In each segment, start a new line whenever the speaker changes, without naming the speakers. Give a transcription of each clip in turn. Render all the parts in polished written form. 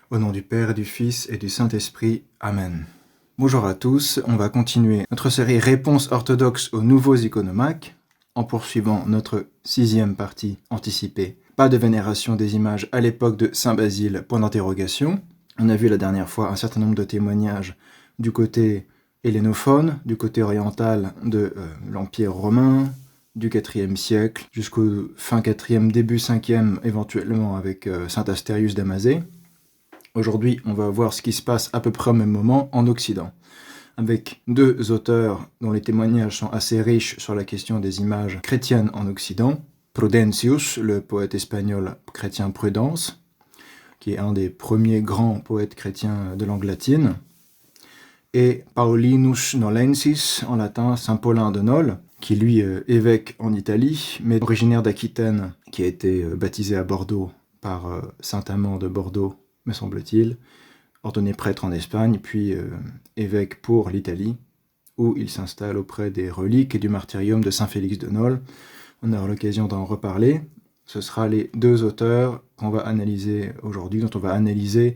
Au nom du Père, du Fils et du Saint-Esprit. Amen. Bonjour à tous, on va continuer notre série Réponses orthodoxes aux nouveaux iconomachs, en poursuivant notre 6e partie anticipée. Pas de vénération des images à l'époque de Saint Basile, point d'interrogation. On a vu la dernière fois un certain nombre de témoignages du côté hellénophone, du côté oriental de l'Empire romain, du IVe siècle, jusqu'au fin 4e, début 5e, éventuellement avec Saint Astérius d'Amazée. Aujourd'hui, on va voir ce qui se passe à peu près au même moment en Occident, avec deux auteurs dont les témoignages sont assez riches sur la question des images chrétiennes en Occident. Prudentius, le poète espagnol chrétien Prudence, qui est un des premiers grands poètes chrétiens de langue latine, et Paulinus Nolensis, en latin Saint Paulin de Nol, qui lui est évêque en Italie, mais originaire d'Aquitaine, qui a été baptisé à Bordeaux par Saint Amand de Bordeaux, me semble-t-il, ordonné prêtre en Espagne, puis évêque pour l'Italie, où il s'installe auprès des reliques et du martyrium de Saint Félix de Nol. On aura l'occasion d'en reparler. Ce sera les deux auteurs qu'on va analyser aujourd'hui, dont on va analyser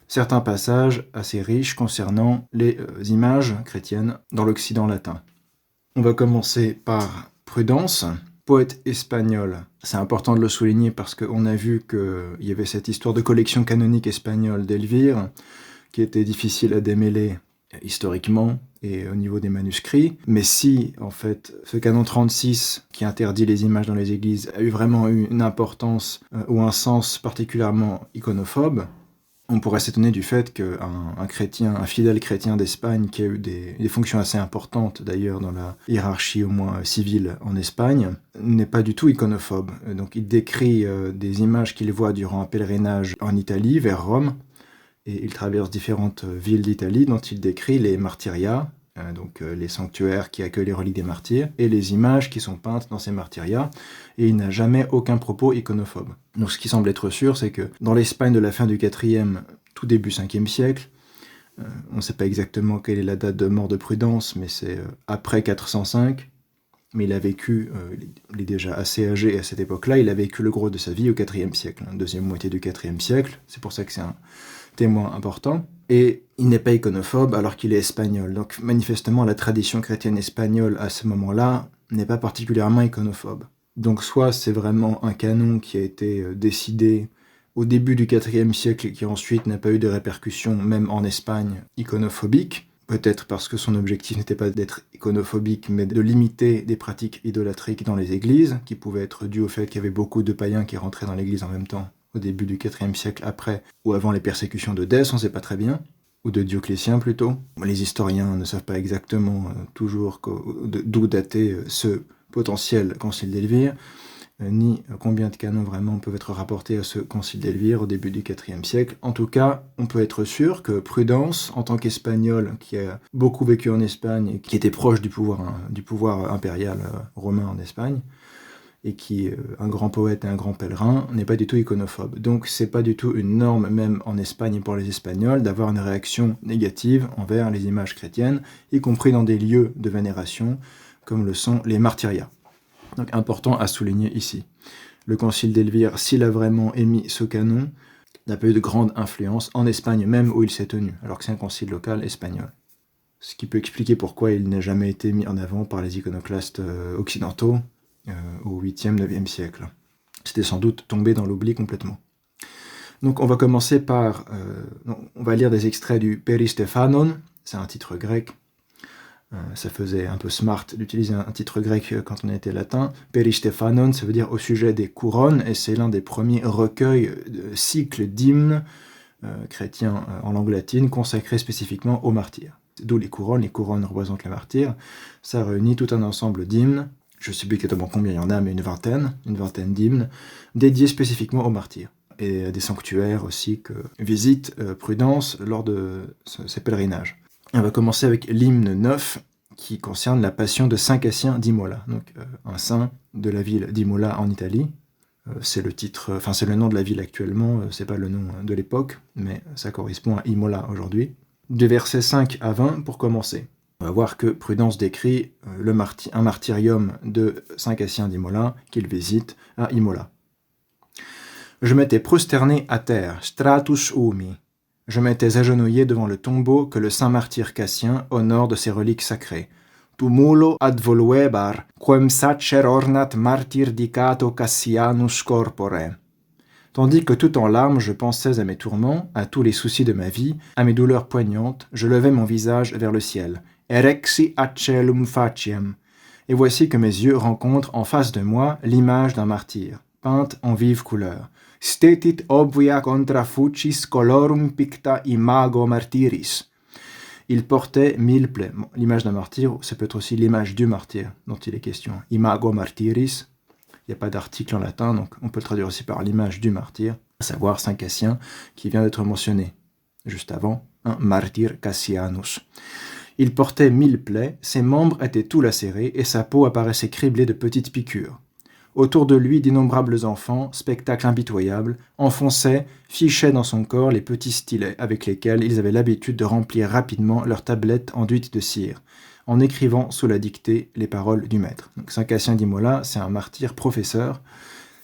certains passages assez riches concernant les images chrétiennes dans l'Occident latin. On va commencer par Prudence, poète espagnol. C'est important de le souligner parce qu'on a vu qu'il y avait cette histoire de collection canonique espagnole d'Elvire qui était difficile à démêler historiquement et au niveau des manuscrits. Mais si, en fait, ce canon 36 qui interdit les images dans les églises a vraiment eu une importance ou un sens particulièrement iconophobe, on pourrait s'étonner du fait qu'un chrétien, un fidèle chrétien d'Espagne, qui a eu des fonctions assez importantes d'ailleurs dans la hiérarchie au moins civile en Espagne, n'est pas du tout iconophobe. Donc il décrit des images qu'il voit durant un pèlerinage en Italie, vers Rome, et il traverse différentes villes d'Italie dont il décrit les martyria, donc les sanctuaires qui accueillent les reliques des martyrs, et les images qui sont peintes dans ces martyria, et il n'a jamais aucun propos iconophobe. Donc ce qui semble être sûr, c'est que dans l'Espagne de la fin du IVe, tout début 5e siècle, on ne sait pas exactement quelle est la date de mort de Prudence, mais c'est après 405, mais il a vécu, il est déjà assez âgé à cette époque-là, il a vécu le gros de sa vie au IVe siècle, deuxième moitié du IVe siècle, c'est pour ça que c'est un témoin important, et il n'est pas iconophobe alors qu'il est espagnol. Donc manifestement, la tradition chrétienne espagnole à ce moment-là n'est pas particulièrement iconophobe. Donc soit c'est vraiment un canon qui a été décidé au début du IVe siècle et qui ensuite n'a pas eu de répercussions, même en Espagne, iconophobiques, peut-être parce que son objectif n'était pas d'être iconophobique, mais de limiter des pratiques idolâtriques dans les églises, qui pouvaient être dues au fait qu'il y avait beaucoup de païens qui rentraient dans l'église en même temps, au début du IVe siècle, après ou avant les persécutions de Dèce, on ne sait pas très bien, ou de Dioclétien plutôt. Les historiens ne savent pas exactement toujours d'où dater ce potentiel concile d'Elvire, ni combien de canons vraiment peuvent être rapportés à ce concile d'Elvire au début du IVe siècle. En tout cas, on peut être sûr que Prudence, en tant qu'Espagnol, qui a beaucoup vécu en Espagne et qui était proche du pouvoir impérial romain en Espagne, et qui est un grand poète et un grand pèlerin, n'est pas du tout iconophobe. Donc c'est pas du tout une norme, même en Espagne et pour les Espagnols, d'avoir une réaction négative envers les images chrétiennes, y compris dans des lieux de vénération, comme le sont les martyria. Donc important à souligner ici. Le concile d'Elvire, s'il a vraiment émis ce canon, n'a pas eu de grande influence en Espagne même où il s'est tenu, alors que c'est un concile local espagnol. Ce qui peut expliquer pourquoi il n'a jamais été mis en avant par les iconoclastes occidentaux, au 8e, 9e siècle. C'était sans doute tombé dans l'oubli complètement. Donc on va commencer par... on va lire des extraits du Peristéphanon, c'est un titre grec. Ça faisait un peu smart d'utiliser un titre grec quand on était latin. Peristéphanon, ça veut dire au sujet des couronnes, et c'est l'un des premiers recueils de cycles d'hymnes chrétiens en langue latine consacrés spécifiquement aux martyrs. D'où les couronnes représentent les martyrs. Ça réunit tout un ensemble d'hymnes, je ne sais plus exactement combien il y en a, mais une vingtaine d'hymnes, dédiés spécifiquement aux martyrs. Et des sanctuaires aussi que visite Prudence lors de ces pèlerinages. On va commencer avec l'hymne 9, qui concerne la passion de Saint Cassien d'Imola, donc un saint de la ville d'Imola en Italie. C'est le nom de la ville actuellement, c'est pas le nom de l'époque, mais ça correspond à Imola aujourd'hui. De versets 5 à 20 pour commencer. On va voir que Prudence décrit un martyrium de Saint Cassien d'Imola qu'il visite à Imola. Je m'étais prosterné à terre, stratus umi, Je m'étais agenouillé devant le tombeau que le saint martyr Cassien honore de ses reliques sacrées. Tumulo ad voluebar, quem sacer ornat martyr dicato Cassianus corpore. Tandis que tout en larmes, je pensais à mes tourments, à tous les soucis de ma vie, à mes douleurs poignantes, je levais mon visage vers le ciel. Erexi accelum faciem. Et voici que mes yeux rencontrent en face de moi l'image d'un martyr, peinte en vive couleur. Stetit obvia contra fucis colorum picta imago martyris. Il portait 1000 plaies. Bon, l'image d'un martyr, ça peut être aussi l'image du martyr dont il est question. Imago martyris. Il n'y a pas d'article en latin, donc on peut le traduire aussi par l'image du martyr, à savoir Saint Cassien, qui vient d'être mentionné juste avant, un martyr Cassianus. Il portait 1000 plaies, ses membres étaient tout lacérés et sa peau apparaissait criblée de petites piqûres. Autour de lui, d'innombrables enfants, spectacle impitoyable, enfonçaient, fichaient dans son corps les petits stylets avec lesquels ils avaient l'habitude de remplir rapidement leurs tablettes enduites de cire, en écrivant sous la dictée les paroles du maître. Donc, Saint Cassien d'Imola, c'est un martyr professeur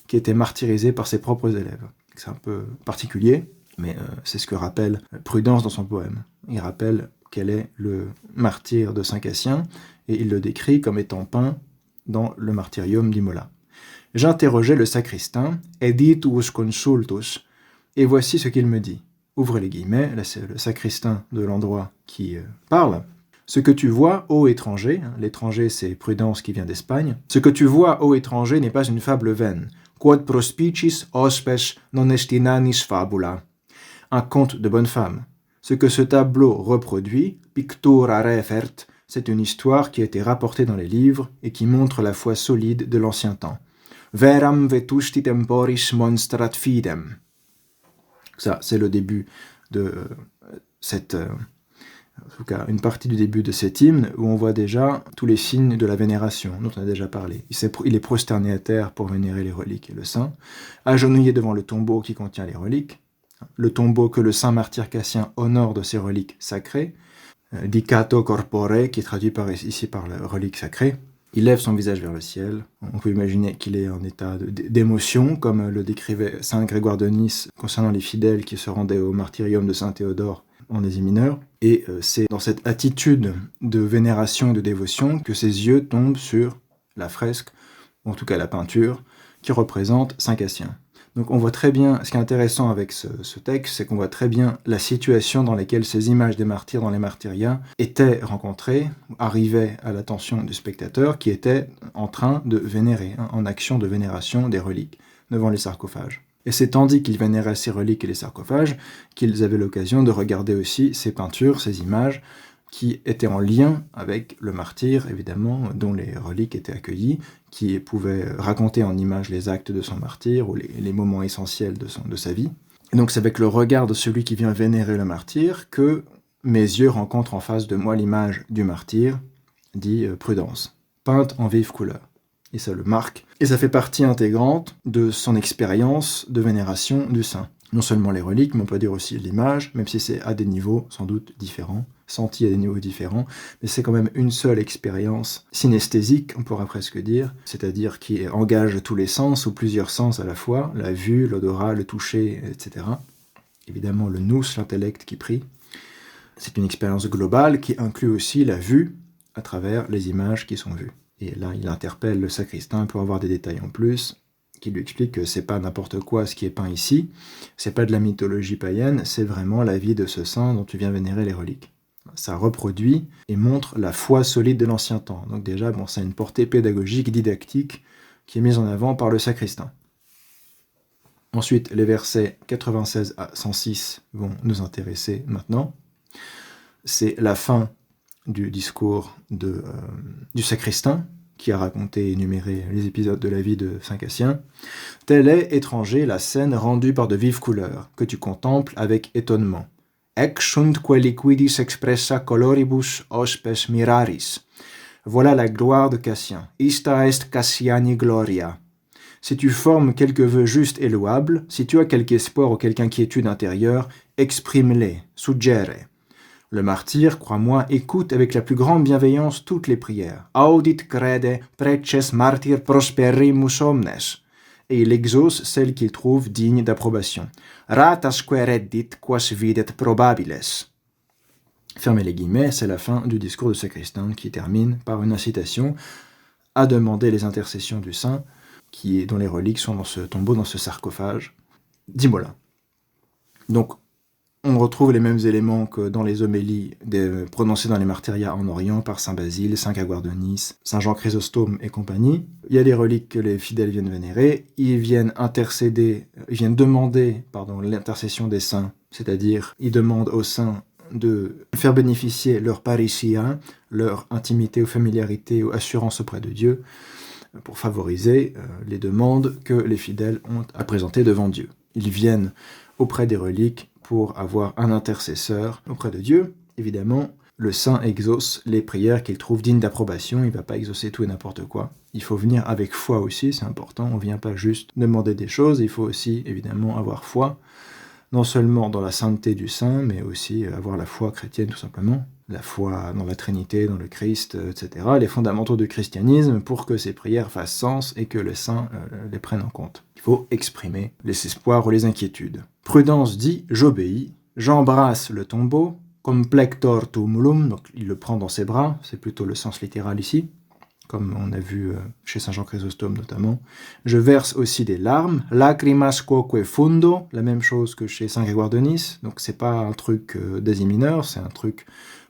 qui était martyrisé par ses propres élèves. C'est un peu particulier, mais c'est ce que rappelle Prudence dans son poème. Il rappelle quel est le martyr de Saint Cassien, et il le décrit comme étant peint dans le martyrium d'Imola. J'interrogeai le sacristain, editus consultus, et voici ce qu'il me dit. Ouvre les guillemets, là c'est le sacristain de l'endroit qui parle. Ce que tu vois, ô étranger, l'étranger c'est Prudence qui vient d'Espagne, ce que tu vois, ô étranger, n'est pas une fable vaine. Quod prospicis hospes non est inanis fabula. Un conte de bonne femme. Ce que ce tableau reproduit, pictura refert, c'est une histoire qui a été rapportée dans les livres et qui montre la foi solide de l'ancien temps. Veram vetusti temporis monstrat fidem. Ça, c'est le début de cette... en tout cas, une partie du début de cet hymne où on voit déjà tous les signes de la vénération dont on a déjà parlé. Il est prosterné à terre pour vénérer les reliques et le saint, agenouillé devant le tombeau qui contient les reliques, le tombeau que le saint martyr Cassien honore de ses reliques sacrées, dicato corpore, qui est traduit ici par la relique sacrée. Il lève son visage vers le ciel. On peut imaginer qu'il est en état d'émotion, comme le décrivait saint Grégoire de Nice concernant les fidèles qui se rendaient au martyrium de saint Théodore en Asie mineure. Et c'est dans cette attitude de vénération et de dévotion que ses yeux tombent sur la fresque, ou en tout cas la peinture, qui représente Saint Cassien. Donc on voit très bien, ce qui est intéressant avec ce texte, c'est qu'on voit très bien la situation dans laquelle ces images des martyrs dans les martyriats étaient rencontrées, arrivaient à l'attention du spectateur qui était en train de vénérer, en action de vénération des reliques devant les sarcophages. Et c'est tandis qu'ils vénéraient ces reliques et les sarcophages qu'ils avaient l'occasion de regarder aussi ces peintures, ces images qui étaient en lien avec le martyr, évidemment, dont les reliques étaient accueillies, qui pouvaient raconter en images les actes de son martyr ou les moments essentiels de sa vie. Et donc c'est avec le regard de celui qui vient vénérer le martyr que mes yeux rencontrent en face de moi l'image du martyr, dit Prudence, peinte en vive couleur. Et ça le marque, et ça fait partie intégrante de son expérience de vénération du saint. Non seulement les reliques, mais on peut dire aussi l'image, même si c'est à des niveaux sans doute différents, senti à des niveaux différents, mais c'est quand même une seule expérience synesthésique, on pourra presque dire, c'est-à-dire qui engage tous les sens, ou plusieurs sens à la fois, la vue, l'odorat, le toucher, etc. Évidemment le nous, l'intellect qui prie. C'est une expérience globale qui inclut aussi la vue à travers les images qui sont vues. Et là, il interpelle le sacristain pour avoir des détails en plus, qui lui explique que c'est pas n'importe quoi ce qui est peint ici, c'est pas de la mythologie païenne, c'est vraiment la vie de ce saint dont tu viens vénérer les reliques. Ça reproduit et montre la foi solide de l'ancien temps. Donc déjà, ça a une portée pédagogique, didactique, qui est mise en avant par le sacristain. Ensuite, les versets 96 à 106 vont nous intéresser maintenant. C'est la fin du discours du sacristain, qui a raconté et énuméré les épisodes de la vie de Saint Cassien. Telle est, étranger, la scène rendue par de vives couleurs, que tu contemples avec étonnement. Ec sunt queliquidis expressa coloribus hospes miraris. Voilà la gloire de Cassien. Ista est Cassiani gloria. Si tu formes quelques vœux justes et louables, si tu as quelque espoir ou quelque inquiétude intérieure, exprime-les, suggere. Le martyr, crois-moi, écoute avec la plus grande bienveillance toutes les prières. Audit crede preces martyr prosperimus omnes. et il exauce celles qu'il trouve dignes d'approbation. Ratasque reddit quas videt probabiles. Fermez les guillemets, c'est la fin du discours de sacristain qui termine par une incitation à demander les intercessions du saint, dont les reliques sont dans ce tombeau, dans ce sarcophage d'Imola. Donc, on retrouve les mêmes éléments que dans les homélies prononcées dans les martyriats en Orient par Saint Basile, Saint Grégoire de Nice, Saint Jean Chrysostome et compagnie. Il y a des reliques que les fidèles viennent vénérer, ils viennent demander l'intercession des saints, c'est-à-dire ils demandent aux saints de faire bénéficier leur parisien, leur intimité ou familiarité ou assurance auprès de Dieu, pour favoriser les demandes que les fidèles ont à présenter devant Dieu. Ils viennent auprès des reliques pour avoir un intercesseur auprès de Dieu. Évidemment, le saint exauce les prières qu'il trouve dignes d'approbation, il ne va pas exaucer tout et n'importe quoi. Il faut venir avec foi aussi, c'est important, on ne vient pas juste demander des choses, il faut aussi évidemment avoir foi, non seulement dans la sainteté du saint, mais aussi avoir la foi chrétienne tout simplement, la foi dans la Trinité, dans le Christ, etc., les fondamentaux du christianisme pour que ces prières fassent sens et que les saints les prennent en compte. Il faut exprimer les espoirs ou les inquiétudes. Prudence dit « j'obéis, j'embrasse le tombeau », comme plector tumulum, donc il le prend dans ses bras, c'est plutôt le sens littéral ici, comme on a vu chez Saint Jean Chrysostome notamment. Je verse aussi des larmes, lacrimas quoque fundo, la même chose que chez Saint Grégoire de Nice, donc c'est pas un truc d'Asie mineure, c'est un truc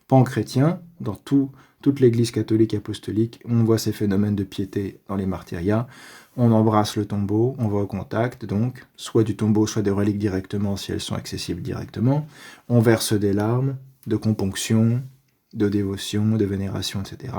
pan-chrétien. Dans toute l'Église catholique apostolique, on voit ces phénomènes de piété dans les martyriats. On embrasse le tombeau, on va au contact, donc, soit du tombeau, soit des reliques directement, si elles sont accessibles directement. On verse des larmes, de componction, de dévotion, de vénération, etc.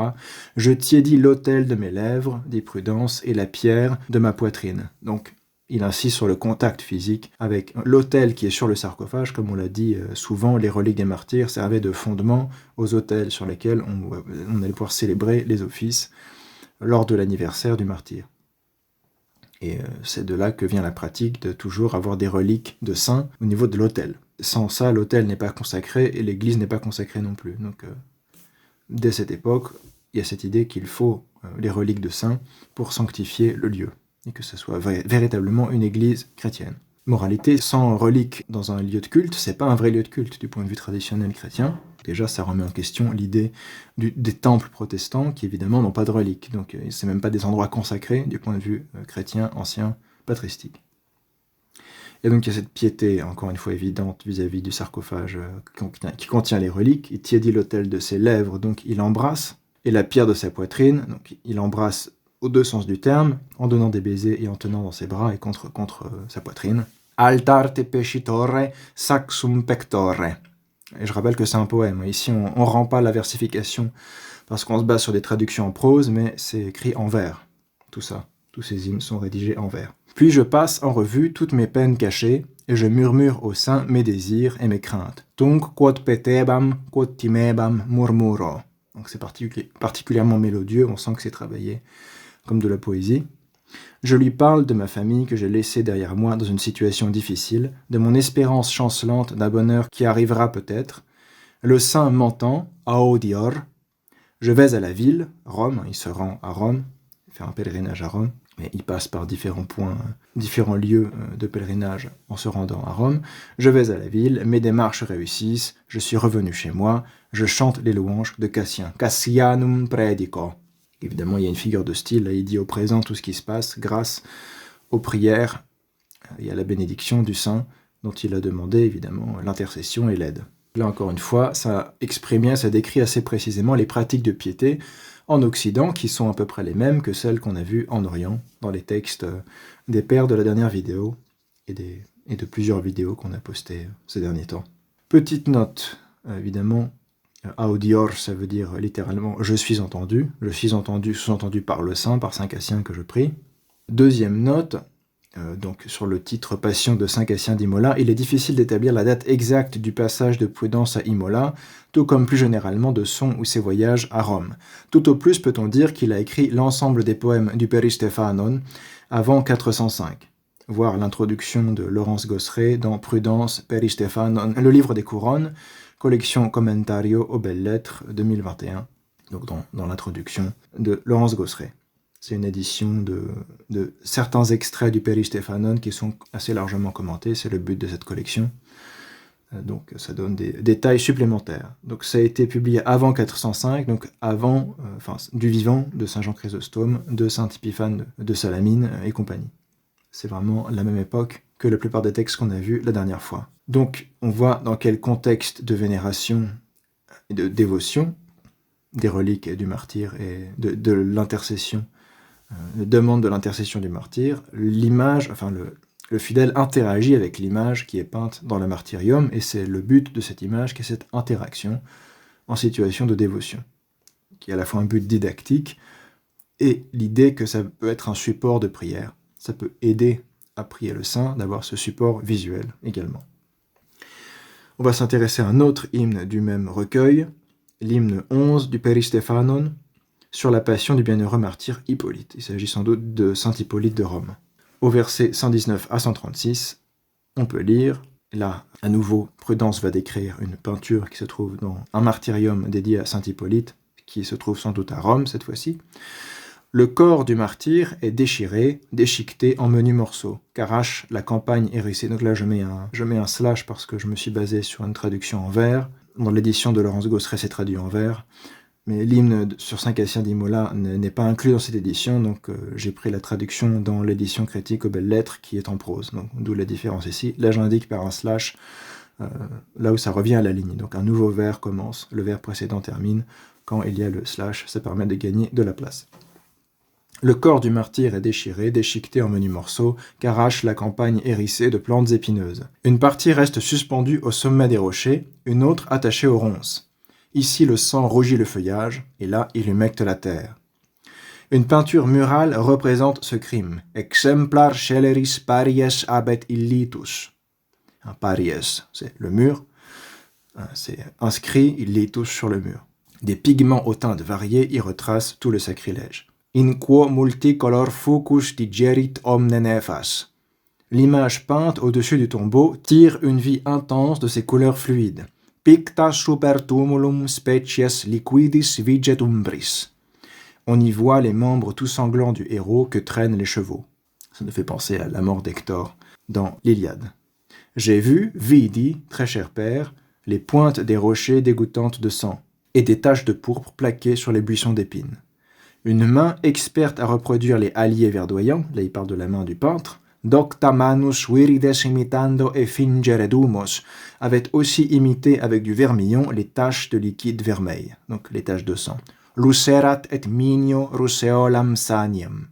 Je tiédis l'autel de mes lèvres, dit Prudence, et la pierre de ma poitrine. Donc, il insiste sur le contact physique avec l'autel qui est sur le sarcophage. Comme on l'a dit souvent, les reliques des martyrs servaient de fondement aux autels sur lesquels on allait pouvoir célébrer les offices lors de l'anniversaire du martyr. Et c'est de là que vient la pratique de toujours avoir des reliques de saints au niveau de l'autel. Sans ça, l'autel n'est pas consacré et l'église n'est pas consacrée non plus. Donc, dès cette époque, il y a cette idée qu'il faut les reliques de saints pour sanctifier le lieu et que ce soit véritablement une église chrétienne. Moralité, sans reliques dans un lieu de culte, c'est pas un vrai lieu de culte du point de vue traditionnel chrétien. Déjà, ça remet en question l'idée des temples protestants qui, évidemment, n'ont pas de reliques. Donc, c'est même pas des endroits consacrés du point de vue chrétien, ancien, patristique. Et donc, il y a cette piété, encore une fois évidente, vis-à-vis du sarcophage qui contient les reliques. Il tiédit l'autel de ses lèvres, donc il embrasse, et la pierre de sa poitrine, donc il embrasse aux deux sens du terme, en donnant des baisers et en tenant dans ses bras et contre sa poitrine. Altarte pescitore, saxum pectore. Et je rappelle que c'est un poème. Ici, on ne rend pas la versification parce qu'on se base sur des traductions en prose, mais c'est écrit en vers. Tout ça, tous ces hymnes sont rédigés en vers. Puis je passe en revue toutes mes peines cachées, et je murmure au sein mes désirs et mes craintes. Tunc quod petebam, quod timebam murmuro. Donc c'est particulièrement mélodieux, on sent que c'est travaillé comme de la poésie. Je lui parle de ma famille que j'ai laissée derrière moi dans une situation difficile, de mon espérance chancelante d'un bonheur qui arrivera peut-être. Le saint m'entend, audior. Je vais à la ville, Rome, il se rend à Rome, il fait un pèlerinage à Rome, mais il passe par différents points, différents lieux de pèlerinage en se rendant à Rome. Je vais à la ville, mes démarches réussissent, je suis revenu chez moi, je chante les louanges de Cassien. Cassianum predico. Évidemment, il y a une figure de style, là, il dit au présent tout ce qui se passe grâce aux prières et à la bénédiction du saint dont il a demandé évidemment l'intercession et l'aide. Là encore une fois, ça exprime bien, ça décrit assez précisément les pratiques de piété en Occident qui sont à peu près les mêmes que celles qu'on a vues en Orient dans les textes des pères de la dernière vidéo et de plusieurs vidéos qu'on a postées ces derniers temps. Petite note, évidemment, audior, ça veut dire littéralement « je suis entendu », sous-entendu par le saint, par Saint Cassien que je prie. Deuxième note, donc sur le titre « Passion de Saint Cassien d'Imola », il est difficile d'établir la date exacte du passage de Prudence à Imola, tout comme plus généralement de son ou ses voyages à Rome. Tout au plus peut-on dire qu'il a écrit l'ensemble des poèmes du Peristéphanon avant 405. Voir l'introduction de Laurence Gosseret dans Prudence, Peristéphanon, le livre des couronnes, collection Commentario aux belles lettres 2021, donc dans l'introduction de Laurence Gosseret. C'est une édition de certains extraits du Peristéphanon qui sont assez largement commentés. C'est le but de cette collection. Donc ça donne des détails supplémentaires. Donc ça a été publié avant 405, donc avant du vivant de Saint Jean Chrysostome, de Saint Épiphane de Salamine et compagnie. C'est vraiment la même époque que la plupart des textes qu'on a vus la dernière fois. Donc on voit dans quel contexte de vénération et de dévotion des reliques et du martyr et de l'intercession, demande de l'intercession du martyr, l'image, le fidèle interagit avec l'image qui est peinte dans le martyrium, et c'est le but de cette image qui est cette interaction en situation de dévotion, qui est à la fois un but didactique et l'idée que ça peut être un support de prière. Ça peut aider à prier le saint d'avoir ce support visuel également. On va s'intéresser à un autre hymne du même recueil, l'hymne 11 du Peristéphanon, sur la passion du bienheureux martyr Hippolyte. Il s'agit sans doute de saint Hippolyte de Rome. Au verset 119 à 136, on peut lire, là, à nouveau, Prudence va décrire une peinture qui se trouve dans un martyrium dédié à saint Hippolyte, qui se trouve sans doute à Rome cette fois-ci. Le corps du martyr est déchiré, déchiqueté en menus morceaux, qu'arrache la campagne hérissée. Donc là, je mets un slash parce que je me suis basé sur une traduction en vers. Dans l'édition de Laurence Gosseret, c'est traduit en vers. Mais l'hymne sur Saint Cassien d'Imola n'est pas inclus dans cette édition, donc j'ai pris la traduction dans l'édition critique aux belles lettres qui est en prose. Donc d'où la différence ici. Là, j'indique par un slash là où ça revient à la ligne. Donc un nouveau vers commence, le vers précédent termine. Quand il y a le slash, ça permet de gagner de la place. Le corps du martyr est déchiré, déchiqueté en menus morceaux, qu'arrache la campagne hérissée de plantes épineuses. Une partie reste suspendue au sommet des rochers, une autre attachée aux ronces. Ici le sang rougit le feuillage, et là il humecte la terre. Une peinture murale représente ce crime. Exemplar sceleris paries abet illitus. Un paries, c'est le mur. C'est inscrit illitus sur le mur. Des pigments aux teintes variées y retracent tout le sacrilège. In quo multicolor fucus digerit omne nefas. L'image peinte au-dessus du tombeau tire une vie intense de ses couleurs fluides. Picta super tumulum species liquidis viget umbris. On y voit les membres tout sanglants du héros que traînent les chevaux. Ça nous fait penser à la mort d'Hector dans l'Iliade. J'ai vu, vidi, très cher père, les pointes des rochers dégoûtantes de sang, et des taches de pourpre plaquées sur les buissons d'épines. Une main experte à reproduire les halliers verdoyants, là il parle de la main du peintre, docta manus virides imitando e fingere dumos, avait aussi imité avec du vermillon les taches de liquide vermeil, donc les taches de sang. Lucerat et minio ruseolam saniam.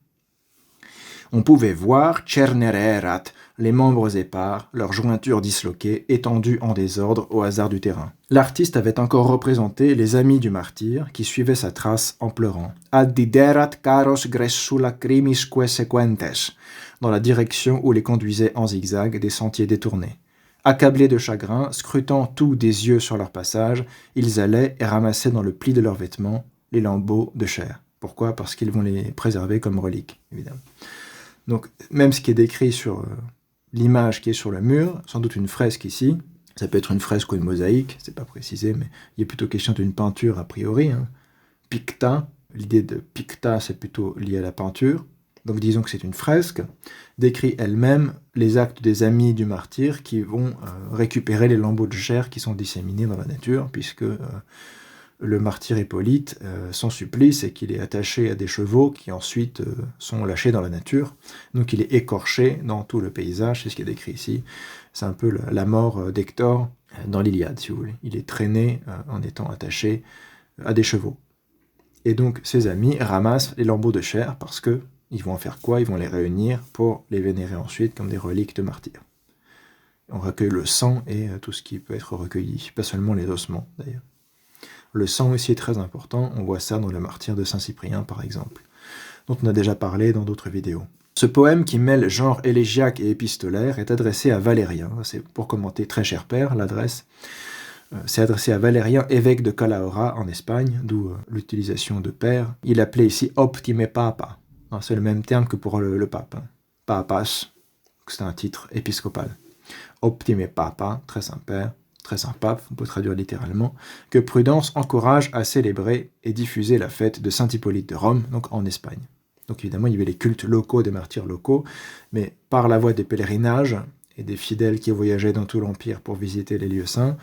On pouvait voir cernererat, les membres épars, leurs jointures disloquées, étendues en désordre au hasard du terrain. L'artiste avait encore représenté les amis du martyr qui suivaient sa trace en pleurant. Addiderat caros gressula crimisque sequentes, dans la direction où les conduisaient en zigzag des sentiers détournés. Accablés de chagrin, scrutant tout des yeux sur leur passage, ils allaient et ramassaient dans le pli de leurs vêtements les lambeaux de chair. Pourquoi ? Parce qu'ils vont les préserver comme reliques, évidemment. Donc, même ce qui est décrit sur l'image qui est sur le mur, sans doute une fresque ici, ça peut être une fresque ou une mosaïque, c'est pas précisé, mais il est plutôt question d'une peinture a priori. Picta, l'idée de picta, c'est plutôt lié à la peinture. Donc disons que c'est une fresque, décrit elle-même les actes des amis du martyr qui vont récupérer les lambeaux de chair qui sont disséminés dans la nature, puisque le martyr Hippolyte, son supplice est qu'il est attaché à des chevaux qui ensuite sont lâchés dans la nature. Donc il est écorché dans tout le paysage, c'est ce qui est décrit ici. C'est un peu la mort d'Hector dans l'Iliade, si vous voulez. Il est traîné en étant attaché à des chevaux. Et donc ses amis ramassent les lambeaux de chair parce que ils vont en faire quoi ? Ils vont les réunir pour les vénérer ensuite comme des reliques de martyrs. On recueille le sang et tout ce qui peut être recueilli, pas seulement les ossements d'ailleurs. Le sang aussi est très important, on voit ça dans le martyre de Saint-Cyprien par exemple, dont on a déjà parlé dans d'autres vidéos. Ce poème qui mêle genre élégiaque et épistolaire est adressé à Valérien, c'est pour commenter très cher père, l'adresse. C'est adressé à Valérien, évêque de Calahorra en Espagne, d'où l'utilisation de père. Il appelait ici optime papa, c'est le même terme que pour le pape, papas, c'est un titre épiscopal. Optime papa, très saint-père, très sympa, on peut traduire littéralement, que Prudence encourage à célébrer et diffuser la fête de Saint Hippolyte de Rome, donc en Espagne. Donc évidemment, il y avait les cultes locaux des martyrs locaux, mais par la voie des pèlerinages et des fidèles qui voyageaient dans tout l'Empire pour visiter les lieux saints,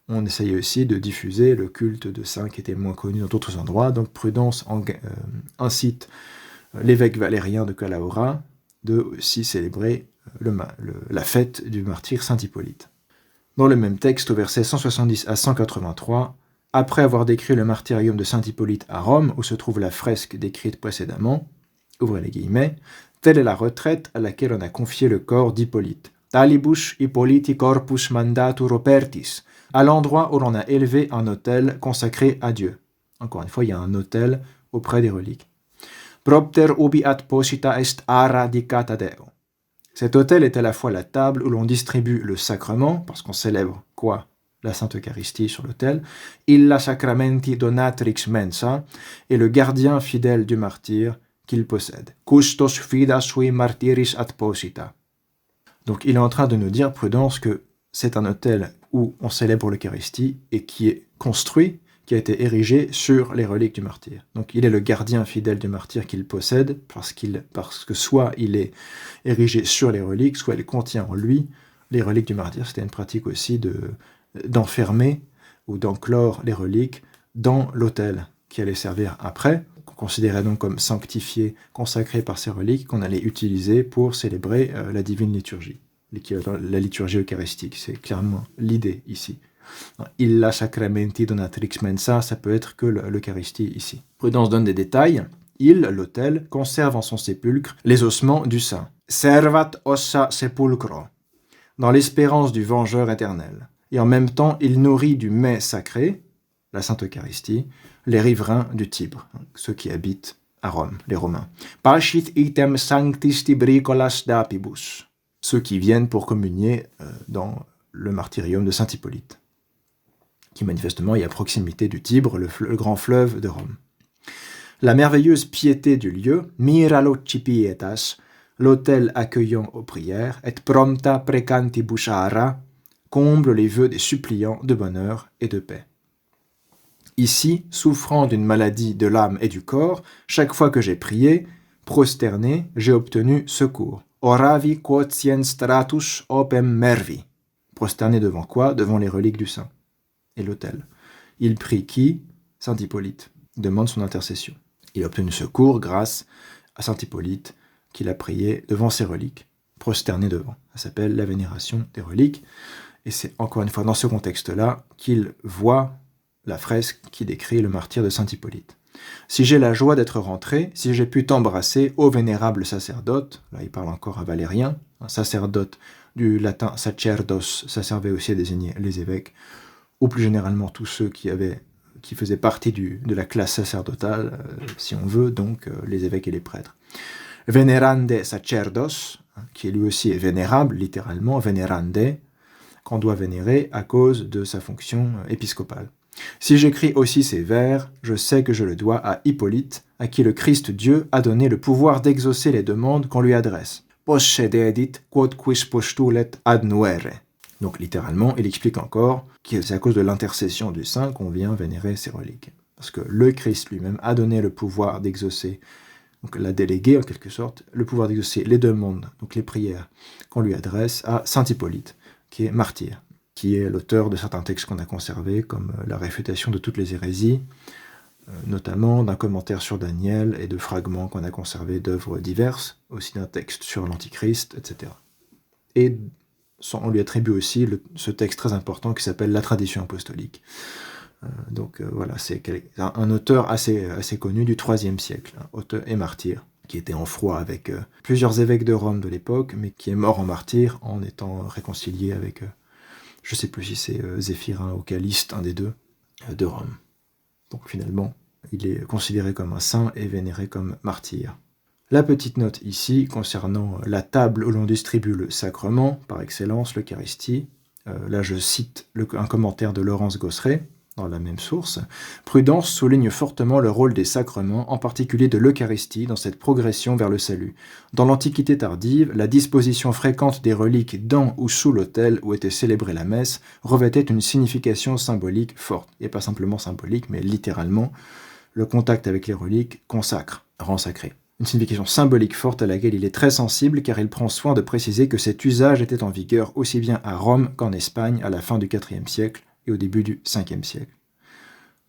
on essayait aussi de diffuser le culte de saints qui était moins connu dans d'autres endroits. Donc Prudence incite l'évêque valérien de Calahorra de aussi célébrer la fête du martyr Saint Hippolyte. Dans le même texte, au verset 170 à 183, après avoir décrit le martyrium de Saint Hippolyte à Rome, où se trouve la fresque décrite précédemment, ouvrez les guillemets, telle est la retraite à laquelle on a confié le corps d'Hippolyte. Talibus Hippolyti corpus mandatur opertis, à l'endroit où l'on a élevé un autel consacré à Dieu. Encore une fois, il y a un autel auprès des reliques. Propter ubi ad posita est ara dicata Deo. Cet autel est à la fois la table où l'on distribue le sacrement, parce qu'on célèbre quoi? La Sainte Eucharistie sur l'autel, illa sacramenti donatrix mensa, et le gardien fidèle du martyr qu'il possède. Custos fida sui martyris ad posita. Donc il est en train de nous dire, Prudence, que c'est un autel où on célèbre l'Eucharistie et qui est construit, qui a été érigé sur les reliques du martyr. Donc il est le gardien fidèle du martyr qu'il possède, parce que soit il est érigé sur les reliques, soit il contient en lui les reliques du martyr. C'était une pratique aussi d'enfermer ou d'enclore les reliques dans l'autel qui allait servir après, qu'on considérait donc comme sanctifié, consacré par ces reliques, qu'on allait utiliser pour célébrer la divine liturgie, la liturgie eucharistique. C'est clairement l'idée ici. Illa sacramenti donatrix mensa, ça peut être que l'Eucharistie ici. Prudence donne des détails. L'autel, conserve en son sépulcre les ossements du saint. Servat ossa sepulcro, dans l'espérance du vengeur éternel. Et en même temps, il nourrit du mets sacré, la Sainte Eucharistie, les riverains du Tibre, ceux qui habitent à Rome, les Romains. Pascit item sanctis tibricolas dapibus, ceux qui viennent pour communier dans le martyrium de Saint Hippolyte, qui manifestement est à proximité du Tibre, le grand fleuve de Rome. La merveilleuse piété du lieu, miraloci pietas, l'autel accueillant aux prières, et prompta precantibus ara, comble les vœux des suppliants de bonheur et de paix. Ici, souffrant d'une maladie de l'âme et du corps, chaque fois que j'ai prié, prosterné, j'ai obtenu secours. Oravi quotient stratus opem mervi. Prosterné devant quoi? Devant les reliques du saint et l'autel. Il prie qui? Saint Hippolyte. Il demande son intercession. Il a obtenu secours grâce à Saint Hippolyte qu'il a prié devant ses reliques, prosterné devant. Ça s'appelle la vénération des reliques. Et c'est encore une fois dans ce contexte-là qu'il voit la fresque qui décrit le martyre de Saint Hippolyte. Si j'ai la joie d'être rentré, si j'ai pu t'embrasser, ô vénérable sacerdote, là il parle encore à Valérien, un sacerdote du latin sacerdos, ça servait aussi à désigner les évêques, ou plus généralement tous ceux qui faisaient partie de la classe sacerdotale, si on veut, donc les évêques et les prêtres. Venerande sacerdos, qui lui aussi est vénérable, littéralement, venerande, qu'on doit vénérer à cause de sa fonction épiscopale. Si j'écris aussi ces vers, je sais que je le dois à Hippolyte, à qui le Christ Dieu a donné le pouvoir d'exaucer les demandes qu'on lui adresse. Possededit quod quis postulet ad nuere. Donc littéralement, il explique encore que c'est à cause de l'intercession du saint qu'on vient vénérer ces reliques. Parce que le Christ lui-même a donné le pouvoir d'exaucer, donc l'a délégué en quelque sorte, le pouvoir d'exaucer les demandes, donc les prières qu'on lui adresse à Saint Hippolyte, qui est martyr, qui est l'auteur de certains textes qu'on a conservés, comme la réfutation de toutes les hérésies, notamment d'un commentaire sur Daniel et de fragments qu'on a conservés d'œuvres diverses, aussi d'un texte sur l'Antichrist, etc. Et on lui attribue aussi ce texte très important qui s'appelle la tradition apostolique. Voilà, c'est un auteur assez connu du IIIe siècle, auteur et martyr, qui était en froid avec plusieurs évêques de Rome de l'époque, mais qui est mort en martyr en étant réconcilié avec, je ne sais plus si c'est Zéphirin ou Caliste, un des deux, de Rome. Donc finalement, il est considéré comme un saint et vénéré comme martyr. La petite note ici concernant la table où l'on distribue le sacrement, par excellence, l'Eucharistie. Là, je cite un commentaire de Laurence Gosseret, dans la même source. Prudence souligne fortement le rôle des sacrements, en particulier de l'Eucharistie, dans cette progression vers le salut. Dans l'Antiquité tardive, la disposition fréquente des reliques dans ou sous l'autel où était célébrée la messe revêtait une signification symbolique forte. Et pas simplement symbolique, mais littéralement, le contact avec les reliques consacre, rend sacré. Une signification symbolique forte à laquelle il est très sensible car il prend soin de préciser que cet usage était en vigueur aussi bien à Rome qu'en Espagne à la fin du IVe siècle et au début du Ve siècle.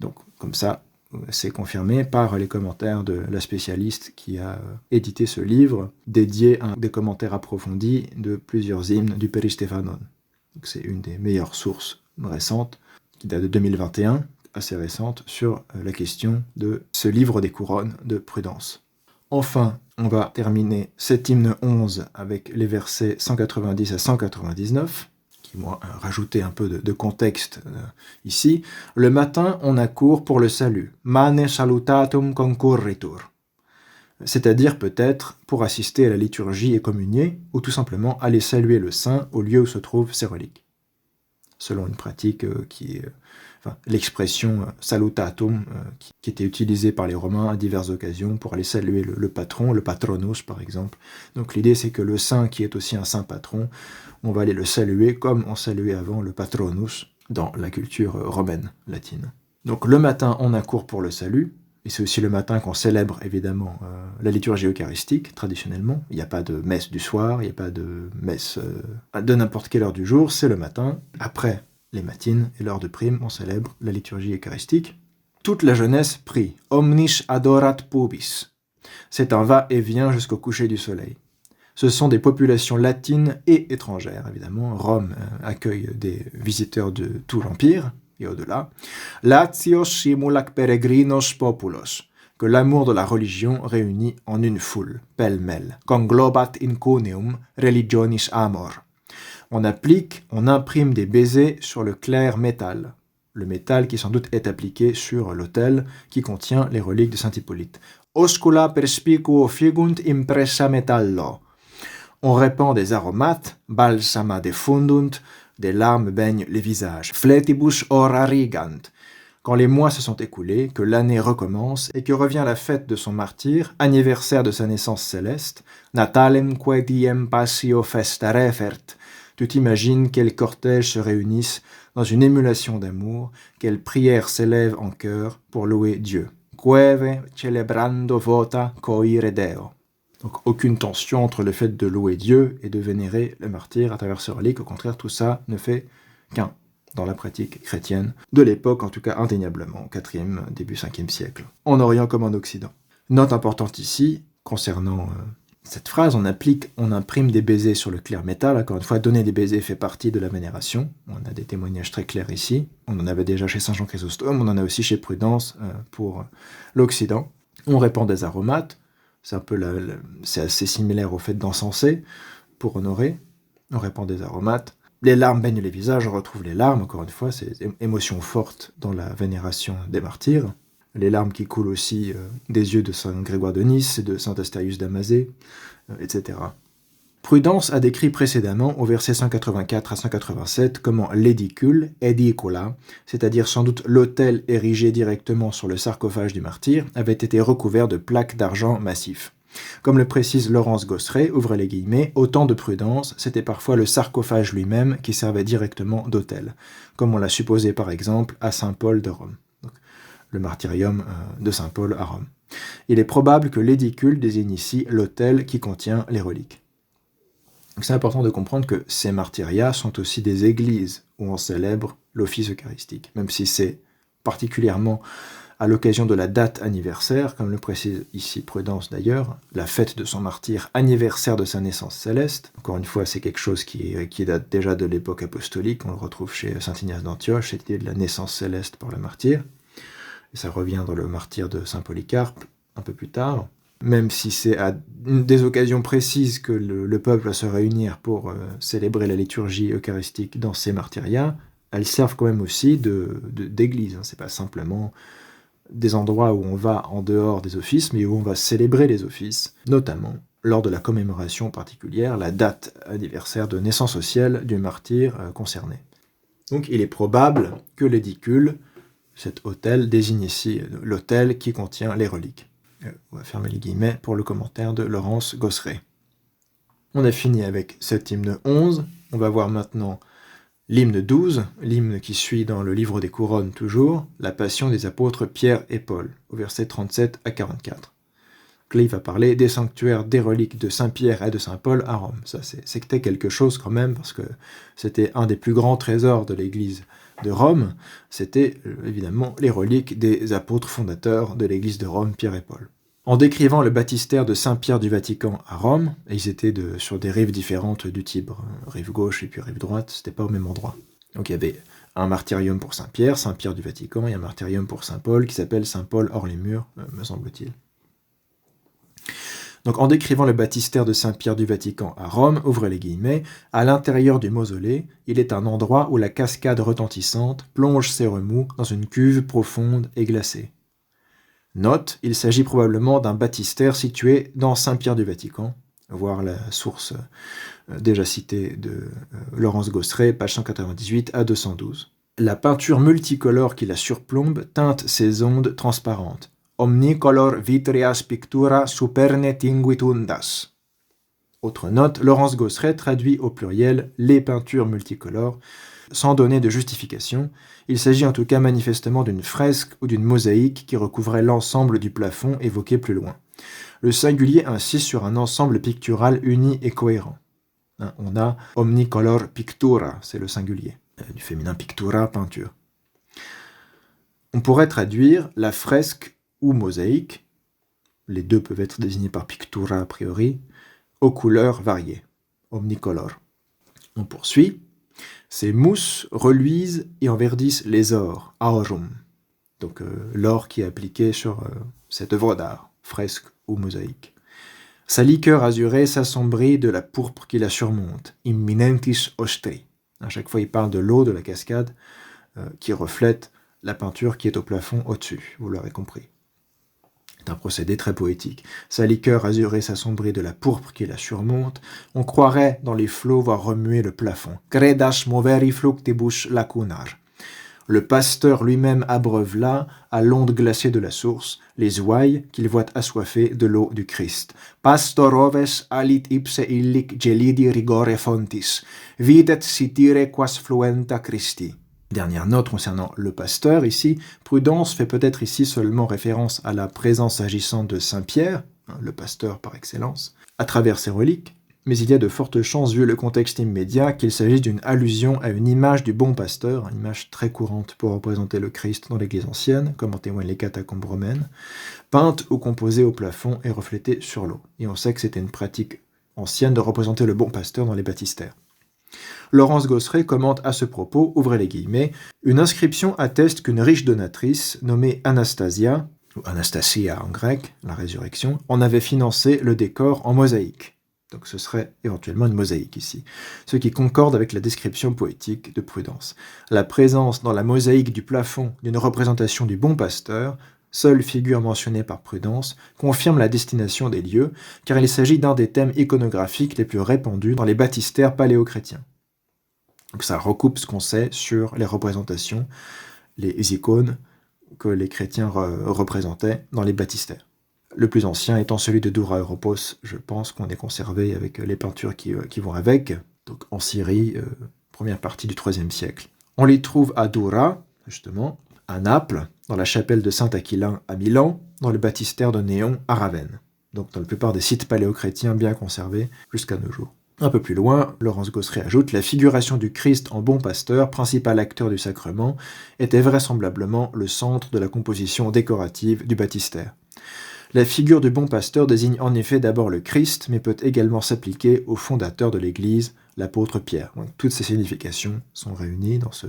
Donc, comme ça, c'est confirmé par les commentaires de la spécialiste qui a édité ce livre, dédié à des commentaires approfondis de plusieurs hymnes du Peristéphanon. Donc, c'est une des meilleures sources récentes, qui date de 2021, assez récente, sur la question de ce livre des couronnes de Prudence. Enfin, on va terminer cet hymne 11 avec les versets 190 à 199, qui vont rajouter un peu de contexte ici. Le matin, on accourt pour le salut. Mane salutatum concurritur. C'est-à-dire peut-être pour assister à la liturgie et communier, ou tout simplement aller saluer le saint au lieu où se trouvent ses reliques. Selon une pratique qui est... l'expression salutatum, qui était utilisée par les Romains à diverses occasions pour aller saluer le patron, le patronus par exemple. Donc l'idée c'est que le saint qui est aussi un saint patron, on va aller le saluer comme on saluait avant le patronus dans la culture romaine latine. Donc le matin on accourt pour le salut, et c'est aussi le matin qu'on célèbre évidemment la liturgie eucharistique traditionnellement. Il n'y a pas de messe du soir, il n'y a pas de messe de n'importe quelle heure du jour, c'est le matin, après les matines et l'heure de prime, on célèbre la liturgie eucharistique. Toute la jeunesse prie. Omnis adorat pubis. C'est un va-et-vient jusqu'au coucher du soleil. Ce sont des populations latines et étrangères, évidemment. Rome accueille des visiteurs de tout l'Empire et au-delà. Latios simulac peregrinos populos. Que l'amour de la religion réunit en une foule, pêle-mêle. Conglobat in cuneum religionis amor. On imprime des baisers sur le clair métal. Le métal qui sans doute est appliqué sur l'autel qui contient les reliques de saint Hippolyte. Oscula perspicuo figunt impressa metallo. On répand des aromates, balsama defundunt, des larmes baignent les visages. Fletibus ora rigant. Quand les mois se sont écoulés, que l'année recommence et que revient la fête de son martyr, anniversaire de sa naissance céleste, natalem quae diem passio festa refert. Tu t'imagines quels cortèges se réunissent dans une émulation d'amour, quelles prières s'élèvent en chœur pour louer Dieu. Queve celebrando vota coire Deo. Donc aucune tension entre le fait de louer Dieu et de vénérer le martyr à travers ce relique. Au contraire, tout ça ne fait qu'un dans la pratique chrétienne de l'époque, en tout cas indéniablement, 4e, début 5e siècle, en Orient comme en Occident. Note importante ici, concernant cette phrase, on imprime des baisers sur le clair métal. Encore une fois, donner des baisers fait partie de la vénération. On a des témoignages très clairs ici. On en avait déjà chez Saint Jean Chrysostome, on en a aussi chez Prudence pour l'Occident. On répand des aromates. C'est assez similaire au fait d'encenser pour honorer. On répand des aromates. Les larmes baignent les visages, on retrouve les larmes, encore une fois, c'est une émotion forte dans la vénération des martyrs. Les larmes qui coulent aussi des yeux de saint Grégoire de Nice et de saint Astérius d'Amazée, etc. Prudence a décrit précédemment, au verset 184 à 187, comment l'édicule, edicola, c'est-à-dire sans doute l'autel érigé directement sur le sarcophage du martyr, avait été recouvert de plaques d'argent massif. Comme le précise Laurence Gosseret, ouvrez les guillemets, au temps de Prudence, c'était parfois le sarcophage lui-même qui servait directement d'autel, comme on l'a supposé par exemple à Saint Paul de Rome, donc, le martyrium de Saint Paul à Rome. Il est probable que l'édicule désigne ici l'autel qui contient les reliques. Donc c'est important de comprendre que ces martyrias sont aussi des églises où on célèbre l'office eucharistique, même si c'est particulièrement à l'occasion de la date anniversaire, comme le précise ici Prudence d'ailleurs, la fête de son martyr, anniversaire de sa naissance céleste. Encore une fois, c'est quelque chose qui date déjà de l'époque apostolique, on le retrouve chez saint Ignace d'Antioche, c'était de la naissance céleste pour le martyr, et ça revient dans le martyr de saint Polycarpe, un peu plus tard. Même si c'est à des occasions précises que le peuple va se réunir pour célébrer la liturgie eucharistique dans ces martyrias, elles servent quand même aussi d'église. C'est pas simplement des endroits où on va en dehors des offices, mais où on va célébrer les offices, notamment lors de la commémoration particulière, la date anniversaire de naissance au ciel du martyr concerné. Donc il est probable que l'édicule, cet autel, désigne ici l'autel qui contient les reliques. On va fermer les guillemets pour le commentaire de Laurence Gosseret. On a fini avec cet hymne 11. On va voir maintenant l'hymne 12, l'hymne qui suit dans le livre des couronnes toujours, la passion des apôtres Pierre et Paul, au verset 37 à 44. Clay va parler des sanctuaires des reliques de Saint-Pierre et de Saint-Paul à Rome. Ça, c'était quelque chose quand même, parce que c'était un des plus grands trésors de l'église de Rome. C'était évidemment les reliques des apôtres fondateurs de l'église de Rome, Pierre et Paul. En décrivant le baptistère de Saint-Pierre du Vatican à Rome, et ils étaient sur des rives différentes du Tibre, rive gauche et puis rive droite, c'était pas au même endroit. Donc il y avait un martyrium pour Saint-Pierre, Saint-Pierre du Vatican, et un martyrium pour Saint-Paul qui s'appelle Saint-Paul hors les murs, me semble-t-il. Donc en décrivant le baptistère de Saint-Pierre du Vatican à Rome, ouvrez les guillemets, à l'intérieur du mausolée, il est un endroit où la cascade retentissante plonge ses remous dans une cuve profonde et glacée. Note, il s'agit probablement d'un baptistère situé dans Saint-Pierre du Vatican, voir la source déjà citée de Laurence Gosseret, page 198 à 212. La peinture multicolore qui la surplombe teinte ses ondes transparentes. Omnicolor vitreas pictura superne tinguitundas. Autre note, Laurence Gosseret traduit au pluriel les peintures multicolores, sans donner de justification. Il s'agit en tout cas manifestement d'une fresque ou d'une mosaïque qui recouvrait l'ensemble du plafond évoqué plus loin. Le singulier insiste sur un ensemble pictural uni et cohérent. On a omnicolor pictura, c'est le singulier, du féminin pictura, peinture. On pourrait traduire la fresque ou mosaïque, les deux peuvent être désignés par pictura a priori, aux couleurs variées, omnicolor. On poursuit. Ces mousses reluisent et enverdissent les ors, aurum. Donc l'or qui est appliqué sur cette œuvre d'art, fresque ou mosaïque. Sa liqueur azurée s'assombrit de la pourpre qui la surmonte, imminentis ostri. À chaque fois, il parle de l'eau de la cascade qui reflète la peinture qui est au plafond au-dessus, vous l'aurez compris. C'est un procédé très poétique. Sa liqueur azurée s'assombrit de la pourpre qui la surmonte. On croirait dans les flots voir remuer le plafond. Credas moveri fluctibus lacunar. Le pasteur lui-même abreuve là, à l'onde glacée de la source, les ouailles qu'il voit assoiffées de l'eau du Christ. Pastor oves alit ipse illic gelidi rigore fontis. Videt sitire quas fluenta Christi. Dernière note concernant le pasteur ici, Prudence fait peut-être ici seulement référence à la présence agissante de Saint-Pierre, le pasteur par excellence, à travers ses reliques, mais il y a de fortes chances, vu le contexte immédiat, qu'il s'agisse d'une allusion à une image du bon pasteur, une image très courante pour représenter le Christ dans l'Église ancienne, comme en témoignent les catacombes romaines, peinte ou composée au plafond et reflétée sur l'eau. Et on sait que c'était une pratique ancienne de représenter le bon pasteur dans les baptistères. Laurence Gosseret commente à ce propos, ouvrez les guillemets, une inscription atteste qu'une riche donatrice, nommée Anastasia, ou Anastasia en grec, la résurrection, en avait financé le décor en mosaïque. Donc ce serait éventuellement une mosaïque ici, ce qui concorde avec la description poétique de Prudence. La présence dans la mosaïque du plafond d'une représentation du bon pasteur, seule figure mentionnée par Prudence, confirme la destination des lieux, car il s'agit d'un des thèmes iconographiques les plus répandus dans les baptistères paléochrétiens. Donc ça recoupe ce qu'on sait sur les représentations, les icônes que les chrétiens représentaient dans les baptistères. Le plus ancien étant celui de Dura Europos, je pense qu'on est conservé avec les peintures qui vont avec, donc en Syrie, première partie du IIIe siècle. On les trouve à Dura, justement, à Naples, dans la chapelle de Saint-Aquilin à Milan, dans le baptistère de Néon à Ravenne, donc dans la plupart des sites paléochrétiens bien conservés jusqu'à nos jours. Un peu plus loin, Laurence Gosseret ajoute « La figuration du Christ en bon pasteur, principal acteur du sacrement, était vraisemblablement le centre de la composition décorative du baptistère. La figure du bon pasteur désigne en effet d'abord le Christ, mais peut également s'appliquer au fondateur de l'Église, l'apôtre Pierre. » Donc, toutes ces significations sont réunies dans ce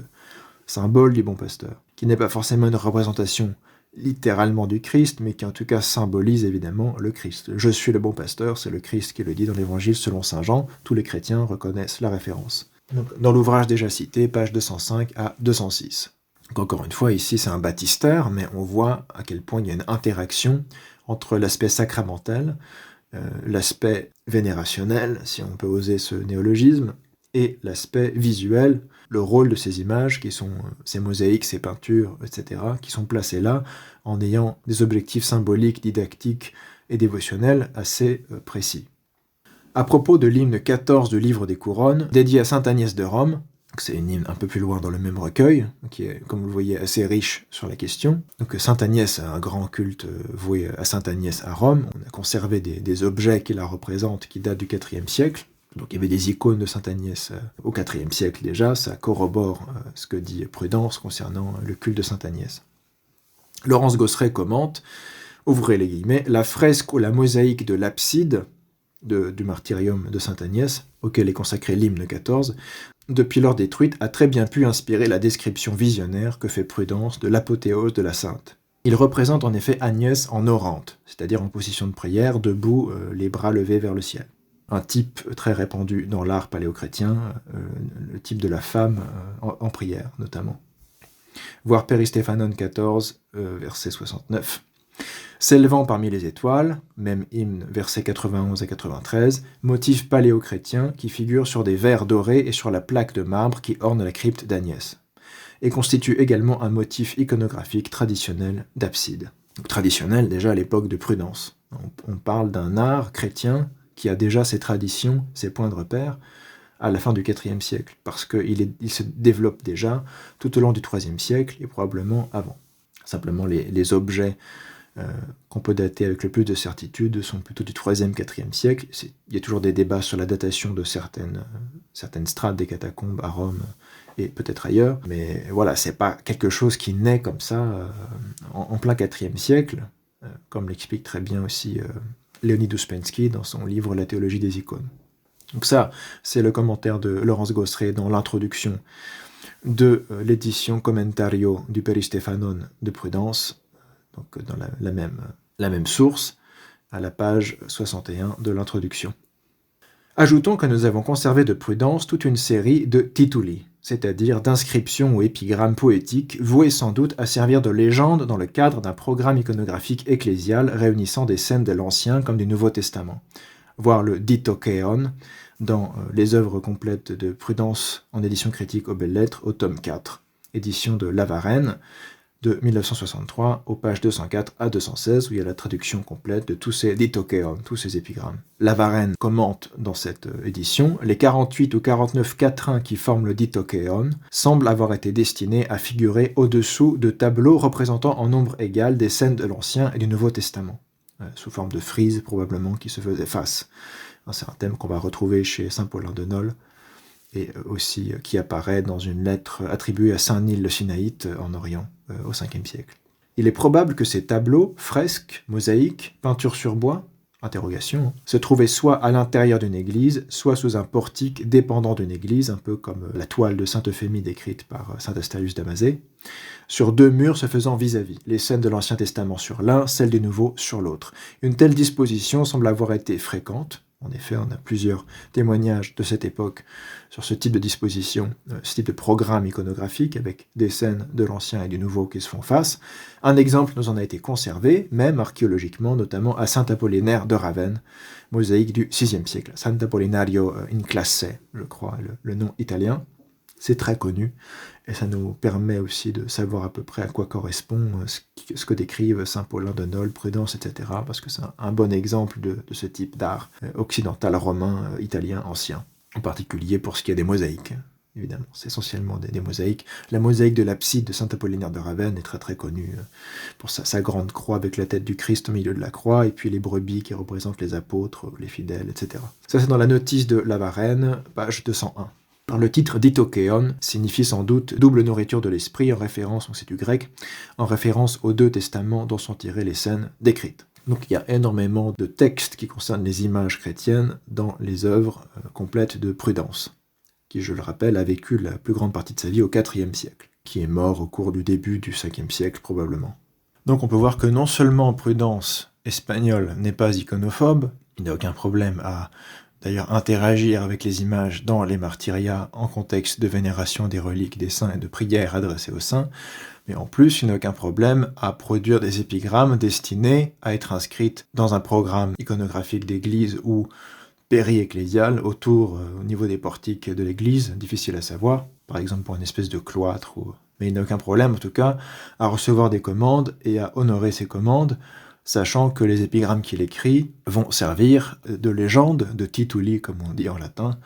symbole du bon pasteur, qui n'est pas forcément une représentation littéralement du Christ, mais qui en tout cas symbolise évidemment le Christ. « Je suis le bon pasteur », c'est le Christ qui le dit dans l'Évangile selon saint Jean. Tous les chrétiens reconnaissent la référence. Donc, dans l'ouvrage déjà cité, pages 205 à 206. Donc, encore une fois, ici c'est un baptistère, mais on voit à quel point il y a une interaction entre l'aspect sacramentel, l'aspect vénérationnel, si on peut oser ce néologisme, et l'aspect visuel, le rôle de ces images, qui sont ces mosaïques, ces peintures, etc., qui sont placées là en ayant des objectifs symboliques, didactiques et dévotionnels assez précis. À propos de l'hymne 14 du livre des couronnes, dédié à sainte Agnès de Rome, C'est une hymne un peu plus loin dans le même recueil, qui est, comme vous le voyez, assez riche sur la question. Donc Sainte Agnès a un grand culte voué à Sainte Agnès à Rome. On a conservé des objets qui la représentent, qui datent du IVe siècle. Donc il y avait des icônes de Sainte Agnès au IVe siècle déjà. Ça corrobore ce que dit Prudence concernant le culte de Sainte Agnès. Laurence Gosseray commente, ouvrez les guillemets, la fresque ou la mosaïque de l'abside du martyrium de Sainte Agnès, auquel est consacré l'hymne 14, depuis lors détruite, a très bien pu inspirer la description visionnaire que fait Prudence de l'apothéose de la sainte. Il représente en effet Agnès en orante, c'est-à-dire en position de prière, debout, les bras levés vers le ciel. Un type très répandu dans l'art paléochrétien, le type de la femme en prière notamment. Voir Péristéphanone 14, verset 69. S'élevant parmi les étoiles, même hymne, versets 91 à 93, motif paléochrétien qui figure sur des verres dorés et sur la plaque de marbre qui orne la crypte d'Agnès, et constitue également un motif iconographique traditionnel d'abside. Donc, traditionnel déjà à l'époque de Prudence. On parle d'un art chrétien qui a déjà ses traditions, ses points de repère, à la fin du IVe siècle, parce qu'il se développe déjà tout au long du IIIe siècle et probablement avant. Simplement les objets qu'on peut dater avec le plus de certitude sont plutôt du 3e, 4e siècle. Il y a toujours des débats sur la datation de certaines strates des catacombes à Rome et peut-être ailleurs, mais voilà, c'est pas quelque chose qui naît comme ça en plein 4e siècle, comme l'explique très bien aussi Léonide Ouspensky dans son livre La théologie des icônes. Donc ça, c'est le commentaire de Laurence Gosseray dans l'introduction de l'édition Commentario du Peristéphanone de Prudence, donc dans la même source, à la page 61 de l'introduction. Ajoutons que nous avons conservé de Prudence toute une série de tituli, c'est-à-dire d'inscriptions ou épigrammes poétiques, vouées sans doute à servir de légende dans le cadre d'un programme iconographique ecclésial réunissant des scènes de l'Ancien comme du Nouveau Testament. Voir le Ditokéon dans les œuvres complètes de Prudence en édition critique aux belles lettres au tome 4, édition de Lavarenne, de 1963 aux pages 204 à 216, où il y a la traduction complète de tous ces ditokéons, tous ces épigrammes. Lavarenne commente dans cette édition, les 48 ou 49 quatrains qui forment le ditokéon semblent avoir été destinés à figurer au-dessous de tableaux représentant en nombre égal des scènes de l'Ancien et du Nouveau Testament, sous forme de frises probablement qui se faisaient face. C'est un thème qu'on va retrouver chez saint Paulin de Nol, et aussi qui apparaît dans une lettre attribuée à saint Nil le Sinaïte en Orient au 5e siècle. Il est probable que ces tableaux, fresques, mosaïques, peintures sur bois, se trouvaient soit à l'intérieur d'une église, soit sous un portique dépendant d'une église, un peu comme la toile de sainte Euphémie décrite par saint Astérius Damasé, sur deux murs se faisant vis-à-vis, les scènes de l'Ancien Testament sur l'un, celles du Nouveau sur l'autre. Une telle disposition semble avoir été fréquente. En effet, on a plusieurs témoignages de cette époque sur ce type de disposition, ce type de programme iconographique avec des scènes de l'Ancien et du Nouveau qui se font face. Un exemple nous en a été conservé, même archéologiquement, notamment à Saint-Apollinaire de Ravenne, mosaïque du VIe siècle. Sant'Apollinario in Classe, je crois, le nom italien. C'est très connu, et ça nous permet aussi de savoir à peu près à quoi correspond ce que décrivent saint Paulin de Nol, Prudence, etc., parce que c'est un bon exemple de ce type d'art occidental, romain, italien, ancien, en particulier pour ce qui est des mosaïques. Évidemment, c'est essentiellement des mosaïques. La mosaïque de l'abside de Saint-Apollinaire de Ravenne est très très connue pour sa grande croix avec la tête du Christ au milieu de la croix, et puis les brebis qui représentent les apôtres, les fidèles, etc. Ça, c'est dans la notice de Lavarenne, page 201. Le titre ditokéon signifie sans doute double nourriture de l'esprit, en référence, c'est du grec, en référence aux deux testaments dont sont tirées les scènes décrites. Donc il y a énormément de textes qui concernent les images chrétiennes dans les œuvres complètes de Prudence, qui, je le rappelle, a vécu la plus grande partie de sa vie au IVe siècle, qui est mort au cours du début du 5e siècle probablement. Donc on peut voir que non seulement Prudence espagnole n'est pas iconophobe, il n'y a aucun problème à d'ailleurs interagir avec les images dans les martyriats en contexte de vénération des reliques des saints et de prières adressées aux saints, mais en plus, il n'y a aucun problème à produire des épigrammes destinés à être inscrites dans un programme iconographique d'église ou péri-ecclésial autour, au niveau des portiques de l'église, difficile à savoir, par exemple pour une espèce de cloître, mais il n'y a aucun problème en tout cas à recevoir des commandes et à honorer ces commandes, sachant que les épigrammes qu'il écrit vont servir de légende, de tituli comme on dit en latin,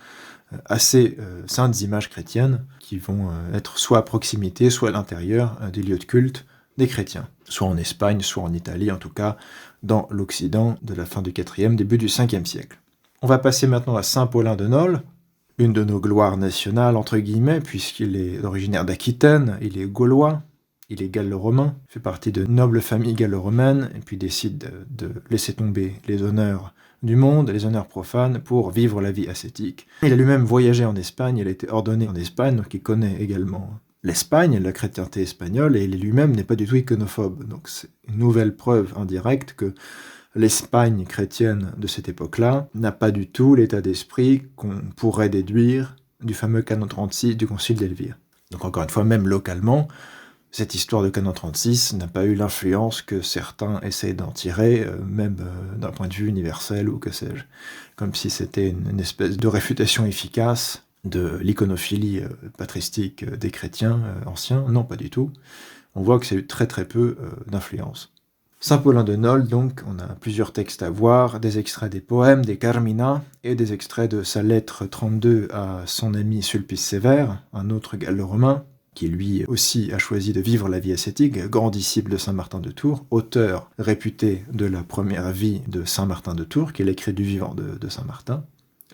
à ces saintes images chrétiennes qui vont être soit à proximité, soit à l'intérieur des lieux de culte des chrétiens, soit en Espagne, soit en Italie, en tout cas dans l'Occident de la fin du IVe, début du Ve siècle. On va passer maintenant à Saint Paulin de Nol, une de nos gloires nationales, entre guillemets, puisqu'il est originaire d'Aquitaine, il est gaulois, il est gallo-romain, fait partie de nobles familles gallo-romaines, et puis décide de laisser tomber les honneurs du monde, les honneurs profanes, pour vivre la vie ascétique. Il a lui-même voyagé en Espagne, il a été ordonné en Espagne, donc il connaît également l'Espagne, la chrétienté espagnole, et il lui-même n'est pas du tout iconophobe. Donc c'est une nouvelle preuve indirecte que l'Espagne chrétienne de cette époque-là n'a pas du tout l'état d'esprit qu'on pourrait déduire du fameux canon 36 du concile d'Elvire. Donc encore une fois, même localement, cette histoire de canon 36 n'a pas eu l'influence que certains essayent d'en tirer, même d'un point de vue universel ou que sais-je. Comme si c'était une espèce de réfutation efficace de l'iconophilie patristique des chrétiens anciens. Non, pas du tout. On voit que ça a eu très très peu d'influence. Saint Paulin de Nol, donc, on a plusieurs textes à voir, des extraits des poèmes, des Carmina, et des extraits de sa lettre 32 à son ami Sulpice Sévère, un autre gallo-romain, qui lui aussi a choisi de vivre la vie ascétique, grand disciple de saint Martin de Tours, auteur réputé de la première vie de saint Martin de Tours, qui est l'écrit du vivant de saint Martin,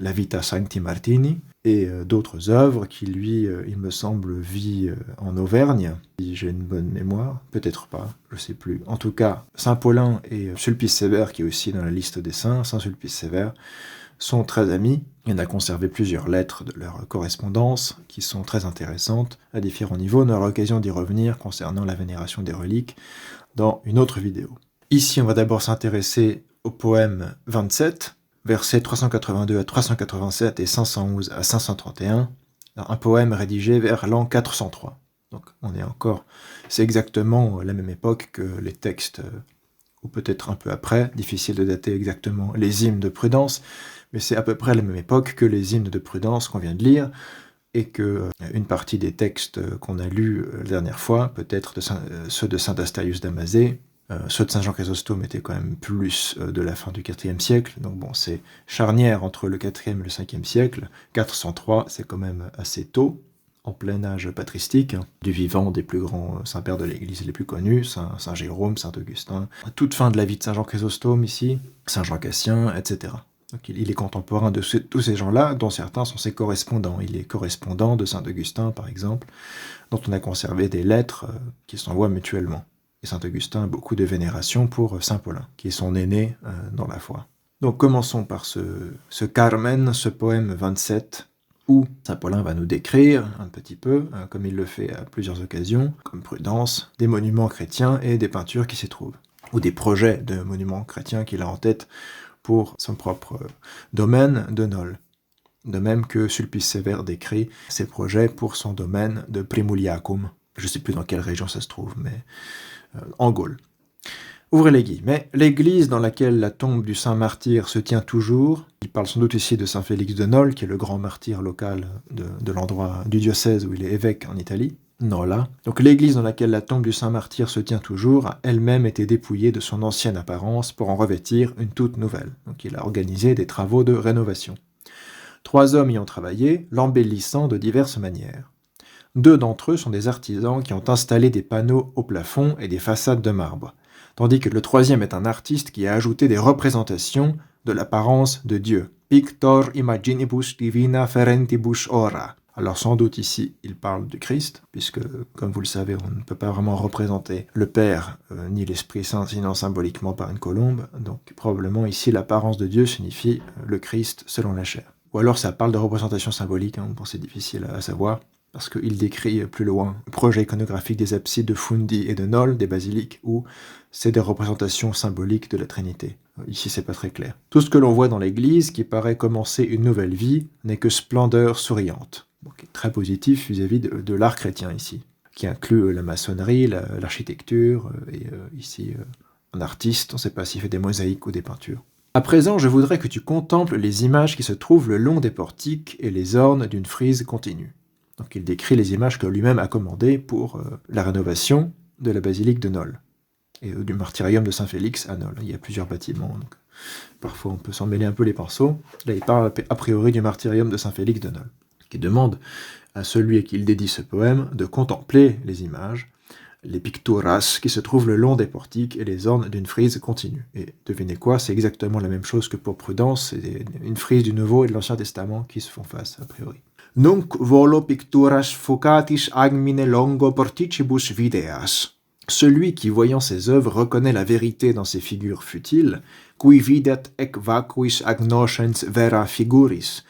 la Vita Sancti Martini, et d'autres œuvres qui, lui, il me semble, vit en Auvergne, si j'ai une bonne mémoire, peut-être pas, je sais plus. En tout cas, Saint Paulin et Sulpice Sévère, qui est aussi dans la liste des saints, Saint Sulpice Sévère, sont très amis. Il en a conservé plusieurs lettres de leur correspondance, qui sont très intéressantes à différents niveaux. On aura l'occasion d'y revenir concernant la vénération des reliques dans une autre vidéo. Ici, on va d'abord s'intéresser au poème 27, versets 382 à 387 et 511 à 531, un poème rédigé vers l'an 403. Donc on est encore, c'est exactement la même époque que les textes, ou peut-être un peu après, difficile de dater exactement les hymnes de Prudence, mais c'est à peu près la même époque que les hymnes de Prudence qu'on vient de lire, et que une partie des textes qu'on a lus la dernière fois, peut-être ceux de saint Astérius Damasé, ceux de Saint Jean Chrysostome étaient quand même plus de la fin du IVe siècle, donc bon, c'est charnière entre le IVe et le Ve siècle. 403, c'est quand même assez tôt, en plein âge patristique, du vivant des plus grands saints-pères de l'Église les plus connus, Saint Jérôme, Saint Augustin, à toute fin de la vie de Saint Jean Chrysostome ici, Saint Jean Cassien, etc. Donc il est contemporain de tous ces gens-là, dont certains sont ses correspondants. Il est correspondant de Saint Augustin, par exemple, dont on a conservé des lettres qui s'envoient mutuellement. Et saint Augustin a beaucoup de vénération pour saint Paulin, qui est son aîné dans la foi. Donc commençons par ce Carmen, ce poème 27, où saint Paulin va nous décrire un petit peu, comme il le fait à plusieurs occasions, comme Prudence, des monuments chrétiens et des peintures qui s'y trouvent, ou des projets de monuments chrétiens qu'il a en tête pour son propre domaine de Nol. De même que Sulpice Sévère décrit ses projets pour son domaine de Primuliacum. Je ne sais plus dans quelle région ça se trouve, mais en Gaule. Ouvrez les guillemets. L'église dans laquelle la tombe du saint martyr se tient toujours, il parle sans doute ici de saint Félix de Nol, qui est le grand martyr local de l'endroit du diocèse où il est évêque en Italie, Nola. Donc l'église dans laquelle la tombe du saint martyr se tient toujours a elle-même été dépouillée de son ancienne apparence pour en revêtir une toute nouvelle. Donc il a organisé des travaux de rénovation. 3 hommes y ont travaillé, l'embellissant de diverses manières. 2 d'entre eux sont des artisans qui ont installé des panneaux au plafond et des façades de marbre, tandis que le 3e est un artiste qui a ajouté des représentations de l'apparence de Dieu. Pictor imaginibus divina ferentibus ora. Alors sans doute ici, il parle du Christ, puisque, comme vous le savez, on ne peut pas vraiment représenter le Père ni l'Esprit Saint, sinon symboliquement par une colombe, donc probablement ici l'apparence de Dieu signifie le Christ selon la chair. Ou alors ça parle de représentation symbolique, bon, c'est difficile à savoir, parce qu'il décrit plus loin le projet iconographique des absides de Fundi et de Nol, des basiliques, où c'est des représentations symboliques de la Trinité. Ici, c'est pas très clair. Tout ce que l'on voit dans l'église, qui paraît commencer une nouvelle vie, n'est que splendeur souriante. Donc, très positif vis-à-vis de l'art chrétien ici, qui inclut la maçonnerie, l'architecture, et ici, un artiste, on ne sait pas s'il fait des mosaïques ou des peintures. À présent, je voudrais que tu contemples les images qui se trouvent le long des portiques et les ornes d'une frise continue. Donc il décrit les images que lui-même a commandées pour la rénovation de la basilique de Nol et du martyrium de Saint-Félix à Nol. Il y a plusieurs bâtiments, donc parfois on peut s'en mêler un peu les pinceaux. Là, il parle a priori du martyrium de Saint-Félix de Nol. qui demande à celui à qui il dédie ce poème de contempler les images, les picturas qui se trouvent le long des portiques et les ornent d'une frise continue. Et devinez quoi, c'est exactement la même chose que pour Prudence, c'est une frise du Nouveau et de l'Ancien Testament qui se font face, a priori. Nunc volo picturas focatis agmine longo porticibus videas. Celui qui, voyant ses œuvres, reconnaît la vérité dans ses figures futiles, qui videt ec vacuis agnoscens vera figuris.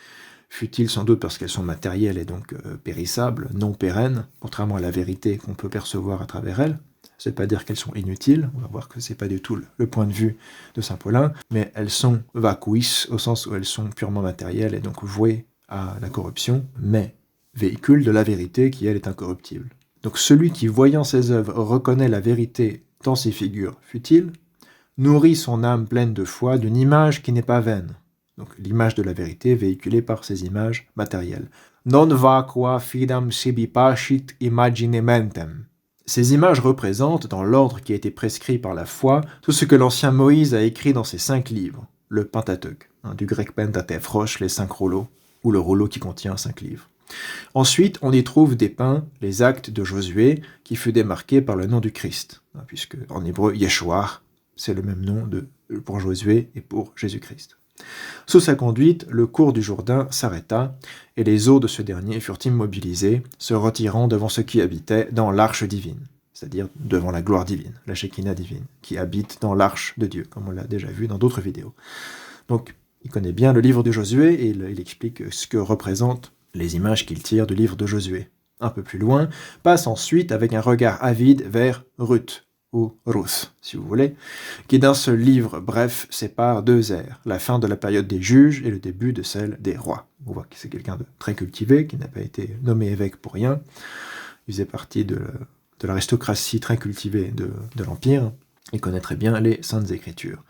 Futiles sans doute parce qu'elles sont matérielles et donc périssables, non pérennes, contrairement à la vérité qu'on peut percevoir à travers elles. Ça ne veut pas dire qu'elles sont inutiles, on va voir que ce n'est pas du tout le point de vue de Saint Paulin, mais elles sont vacuis au sens où elles sont purement matérielles et donc vouées à la corruption, mais véhicule de la vérité qui, elle, est incorruptible. Donc celui qui, voyant ses œuvres, reconnaît la vérité dans ses figures futiles, nourrit son âme pleine de foi d'une image qui n'est pas vaine. Donc l'image de la vérité véhiculée par ces images matérielles. Non vacua fidam sibi pascit imaginementem. Ces images représentent, dans l'ordre qui a été prescrit par la foi, tout ce que l'ancien Moïse a écrit dans ses 5 livres, le Pentateuque, du grec pentateuchos, les 5 rouleaux, ou le rouleau qui contient 5 livres. Ensuite, on y trouve dépeints les actes de Josué, qui fut démarqué par le nom du Christ, puisque en hébreu, Yeshua, c'est le même nom pour Josué et pour Jésus-Christ. Sous sa conduite, le cours du Jourdain s'arrêta, et les eaux de ce dernier furent immobilisées, se retirant devant ceux qui habitaient dans l'arche divine, c'est-à-dire devant la gloire divine, la Shekinah divine, qui habite dans l'arche de Dieu, comme on l'a déjà vu dans d'autres vidéos. Donc, il connaît bien le livre de Josué, et il explique ce que représentent les images qu'il tire du livre de Josué. Un peu plus loin, passe ensuite avec un regard avide vers Ruth, ou Ruth, si vous voulez, qui d'un seul livre bref sépare 2 ères, la fin de la période des juges et le début de celle des rois. On voit que c'est quelqu'un de très cultivé, qui n'a pas été nommé évêque pour rien. Il faisait partie de l'aristocratie très cultivée de l'Empire, et connaît très bien les Saintes Écritures.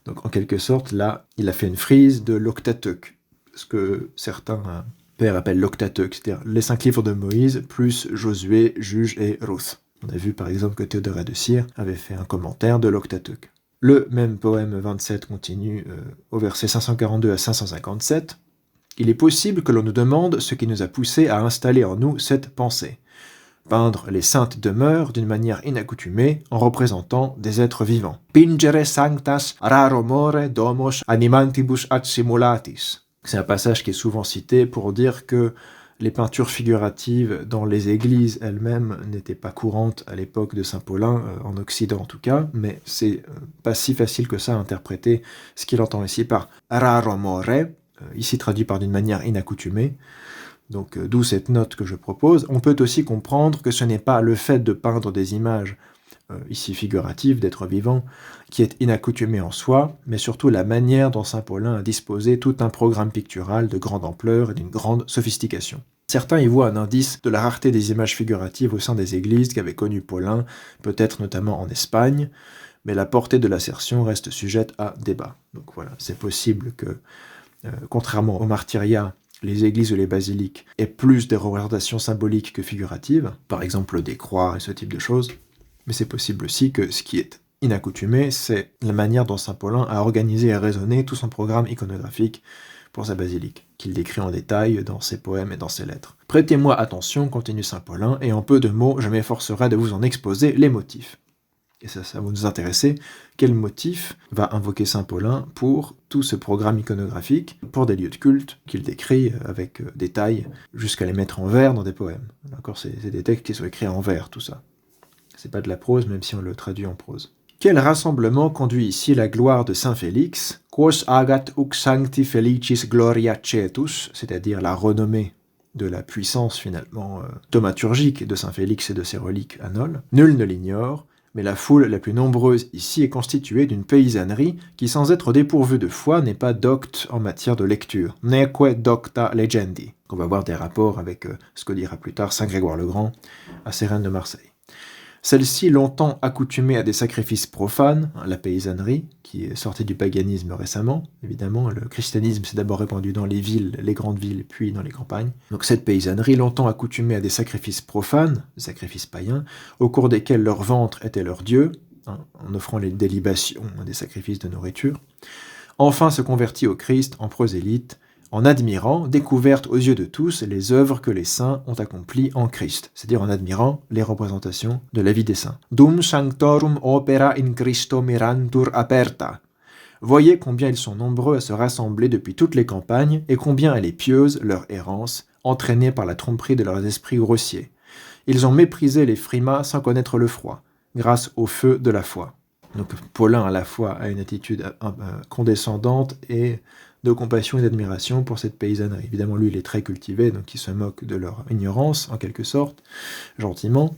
Donc en quelque sorte, là, il a fait une frise de l'Octateuque, ce que certains pères appellent l'Octateuque, c'est-à-dire les 5 livres de Moïse, plus Josué, Juge et Ruth. On a vu par exemple que Théodoret de Cire avait fait un commentaire de l'Octateuque. Le même poème 27 continue au verset 542 à 557. « Il est possible que l'on nous demande ce qui nous a poussé à installer en nous cette pensée. Peindre les saintes demeures d'une manière inaccoutumée en représentant des êtres vivants. Pingere sanctas raromore domos animantibus ad simulatis. » C'est un passage qui est souvent cité pour dire que les peintures figuratives dans les églises elles-mêmes n'étaient pas courantes à l'époque de Saint Paulin, en Occident en tout cas, mais c'est pas si facile que ça à interpréter ce qu'il entend ici par raromore, ici traduit par d'une manière inaccoutumée. Donc d'où cette note que je propose. On peut aussi comprendre que ce n'est pas le fait de peindre des images, ici figuratives, d'êtres vivants, qui est inaccoutumé en soi, mais surtout la manière dont Saint Paulin a disposé tout un programme pictural de grande ampleur et d'une grande sophistication. Certains y voient un indice de la rareté des images figuratives au sein des églises qu'avait connues Paulin, peut-être notamment en Espagne, mais la portée de l'assertion reste sujette à débat. Donc voilà, c'est possible que, contrairement au martyriat, les églises ou les basiliques aient plus des représentations symboliques que figuratives, par exemple des croix et ce type de choses, mais c'est possible aussi que ce qui est inaccoutumé, c'est la manière dont Saint Paulin a organisé et raisonné tout son programme iconographique pour sa basilique, qu'il décrit en détail dans ses poèmes et dans ses lettres. Prêtez-moi attention, continue Saint Paulin, et en peu de mots, je m'efforcerai de vous en exposer les motifs. Et ça va nous intéresser, quel motif va invoquer Saint Paulin pour tout ce programme iconographique, pour des lieux de culte qu'il décrit avec détail, jusqu'à les mettre en vers dans des poèmes. Encore, c'est des textes qui sont écrits en vers, tout ça. C'est pas de la prose, même si on le traduit en prose. Quel rassemblement conduit ici la gloire de Saint Félix, quos agat ux sancti felicis gloria cetus, c'est-à-dire la renommée de la puissance finalement thaumaturgique de Saint Félix et de ses reliques annoles. Nul ne l'ignore, mais la foule la plus nombreuse ici est constituée d'une paysannerie qui, sans être dépourvue de foi, n'est pas docte en matière de lecture. Neque docta legendi. On va voir des rapports avec ce que dira plus tard Saint Grégoire le Grand à ses reines de Marseille. Celle-ci, longtemps accoutumée à des sacrifices profanes, la paysannerie, qui est sortie du paganisme récemment, évidemment, le christianisme s'est d'abord répandu dans les villes, les grandes villes, puis dans les campagnes. Donc cette paysannerie, longtemps accoutumée à des sacrifices profanes, des sacrifices païens, au cours desquels leur ventre était leur dieu, en offrant des libations, des sacrifices de nourriture, enfin se convertit au Christ en prosélyte, en admirant, découvertes aux yeux de tous, les œuvres que les saints ont accomplies en Christ, c'est-à-dire en admirant les représentations de la vie des saints. Dum sanctorum opera in Christo mirantur aperta. Voyez combien ils sont nombreux à se rassembler depuis toutes les campagnes, et combien elle est pieuse, leur errance, entraînée par la tromperie de leurs esprits grossiers. Ils ont méprisé les frimas sans connaître le froid, grâce au feu de la foi. Donc Paulin, à la fois, a une attitude condescendante et de compassion et d'admiration pour cette paysannerie. Évidemment, lui, il est très cultivé, donc il se moque de leur ignorance, en quelque sorte, gentiment,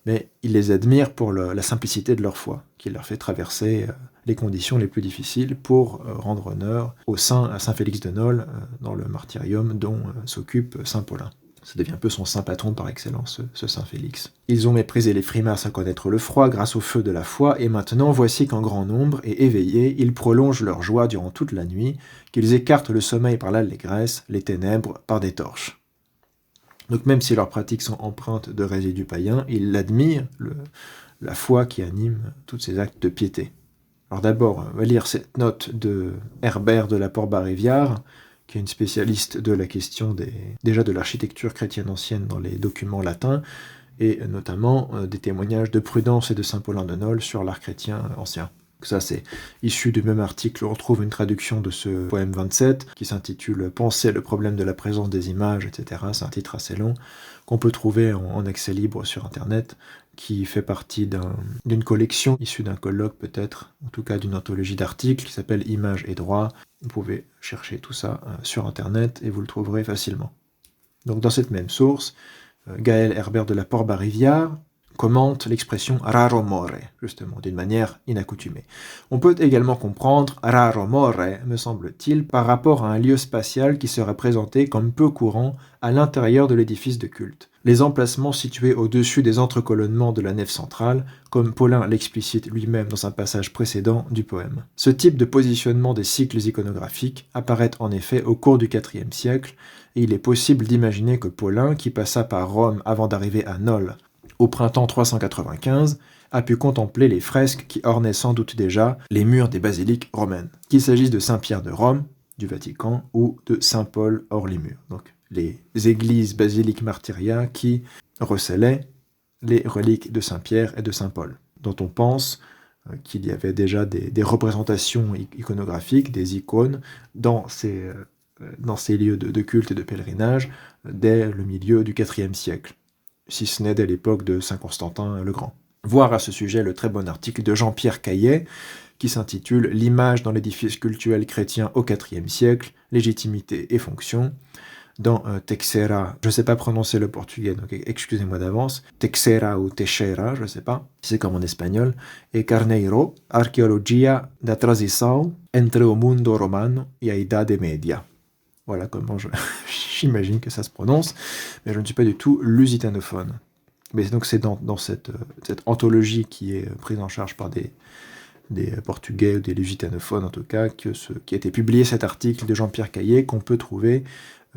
mais il les admire pour la simplicité de leur foi, qui leur fait traverser les conditions les plus difficiles pour rendre honneur au saint, à saint Félix de Nol, dans le martyrium dont s'occupe saint Paulin. Ça devient un peu son saint patron par excellence, ce saint Félix. Ils ont méprisé les frimas sans connaître le froid grâce au feu de la foi, et maintenant voici qu'en grand nombre et éveillés, ils prolongent leur joie durant toute la nuit, qu'ils écartent le sommeil par l'allégresse, les ténèbres par des torches. Donc même si leurs pratiques sont empreintes de résidus païens, ils admirent la foi qui anime tous ces actes de piété. Alors d'abord, on va lire cette note de Herbert de la Port-Baréviard, qui est une spécialiste de la question déjà de l'architecture chrétienne ancienne dans les documents latins, et notamment des témoignages de Prudence et de saint Paulin de Nol sur l'art chrétien ancien. Ça, c'est issu du même article. On retrouve une traduction de ce poème 27 qui s'intitule « Penser le problème de la présence des images », etc. C'est un titre assez long qu'on peut trouver en accès libre sur Internet, qui fait partie d'une collection issue d'un colloque peut-être, en tout cas d'une anthologie d'articles qui s'appelle « Images et droits ». Vous pouvez chercher tout ça sur Internet et vous le trouverez facilement. Donc dans cette même source, Gaël Herbert de la Port-Baréviard commente l'expression raro more, justement, d'une manière inaccoutumée. On peut également comprendre raro more, me semble-t-il, par rapport à un lieu spatial qui serait présenté comme peu courant à l'intérieur de l'édifice de culte. Les emplacements situés au-dessus des entrecolonnements de la nef centrale, comme Paulin l'explicite lui-même dans un passage précédent du poème. Ce type de positionnement des cycles iconographiques apparaît en effet au cours du IVe siècle, et il est possible d'imaginer que Paulin, qui passa par Rome avant d'arriver à Nol, au printemps 395, a pu contempler les fresques qui ornaient sans doute déjà les murs des basiliques romaines, qu'il s'agisse de Saint-Pierre de Rome, du Vatican, ou de Saint-Paul hors les murs. Donc les églises basiliques martyria qui recelaient les reliques de Saint-Pierre et de Saint-Paul, dont on pense qu'il y avait déjà des représentations iconographiques, des icônes, dans ces lieux de culte et de pèlerinage dès le milieu du IVe siècle, si ce n'est dès l'époque de Saint Constantin le Grand. Voir à ce sujet le très bon article de Jean-Pierre Caillet, qui s'intitule « L'image dans l'édifice cultuel chrétien au IVe siècle, légitimité et fonction », dans Texera, je ne sais pas prononcer le portugais, donc excusez-moi d'avance, Texera ou Teixeira, je ne sais pas, c'est comme en espagnol, et Carneiro, Arqueologia da transição entre o mundo romano e a Idade Media. Voilà comment j'imagine que ça se prononce, mais je ne suis pas du tout lusitanophone. Mais donc c'est dans cette anthologie qui est prise en charge par des Portugais ou des lusitanophones en tout cas, qui a été publié cet article de Jean-Pierre Caillet qu'on peut trouver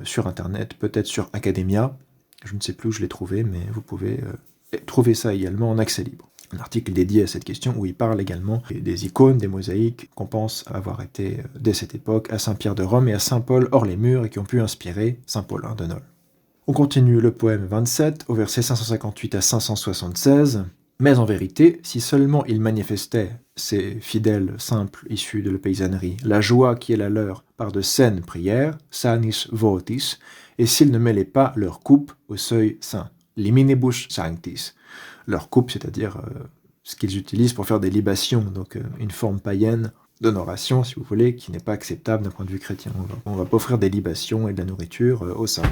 sur Internet, peut-être sur Academia, je ne sais plus où je l'ai trouvé, mais vous pouvez trouver ça également en accès libre. Un article dédié à cette question où il parle également des icônes, des mosaïques qu'on pense avoir été, dès cette époque, à Saint-Pierre de Rome et à Saint-Paul hors les murs et qui ont pu inspirer Saint-Paulin de Nol. On continue le poème 27, au verset 558 à 576. Mais en vérité, si seulement ils manifestaient, ces fidèles simples issus de la paysannerie, la joie qui est la leur par de saines prières, sanis votis, et s'ils ne mêlaient pas leur coupe au seuil saint, liminibus sanctis, leur coupe, c'est-à-dire ce qu'ils utilisent pour faire des libations, donc une forme païenne d'honoration, si vous voulez, qui n'est pas acceptable d'un point de vue chrétien. On va pas offrir des libations et de la nourriture aux saints.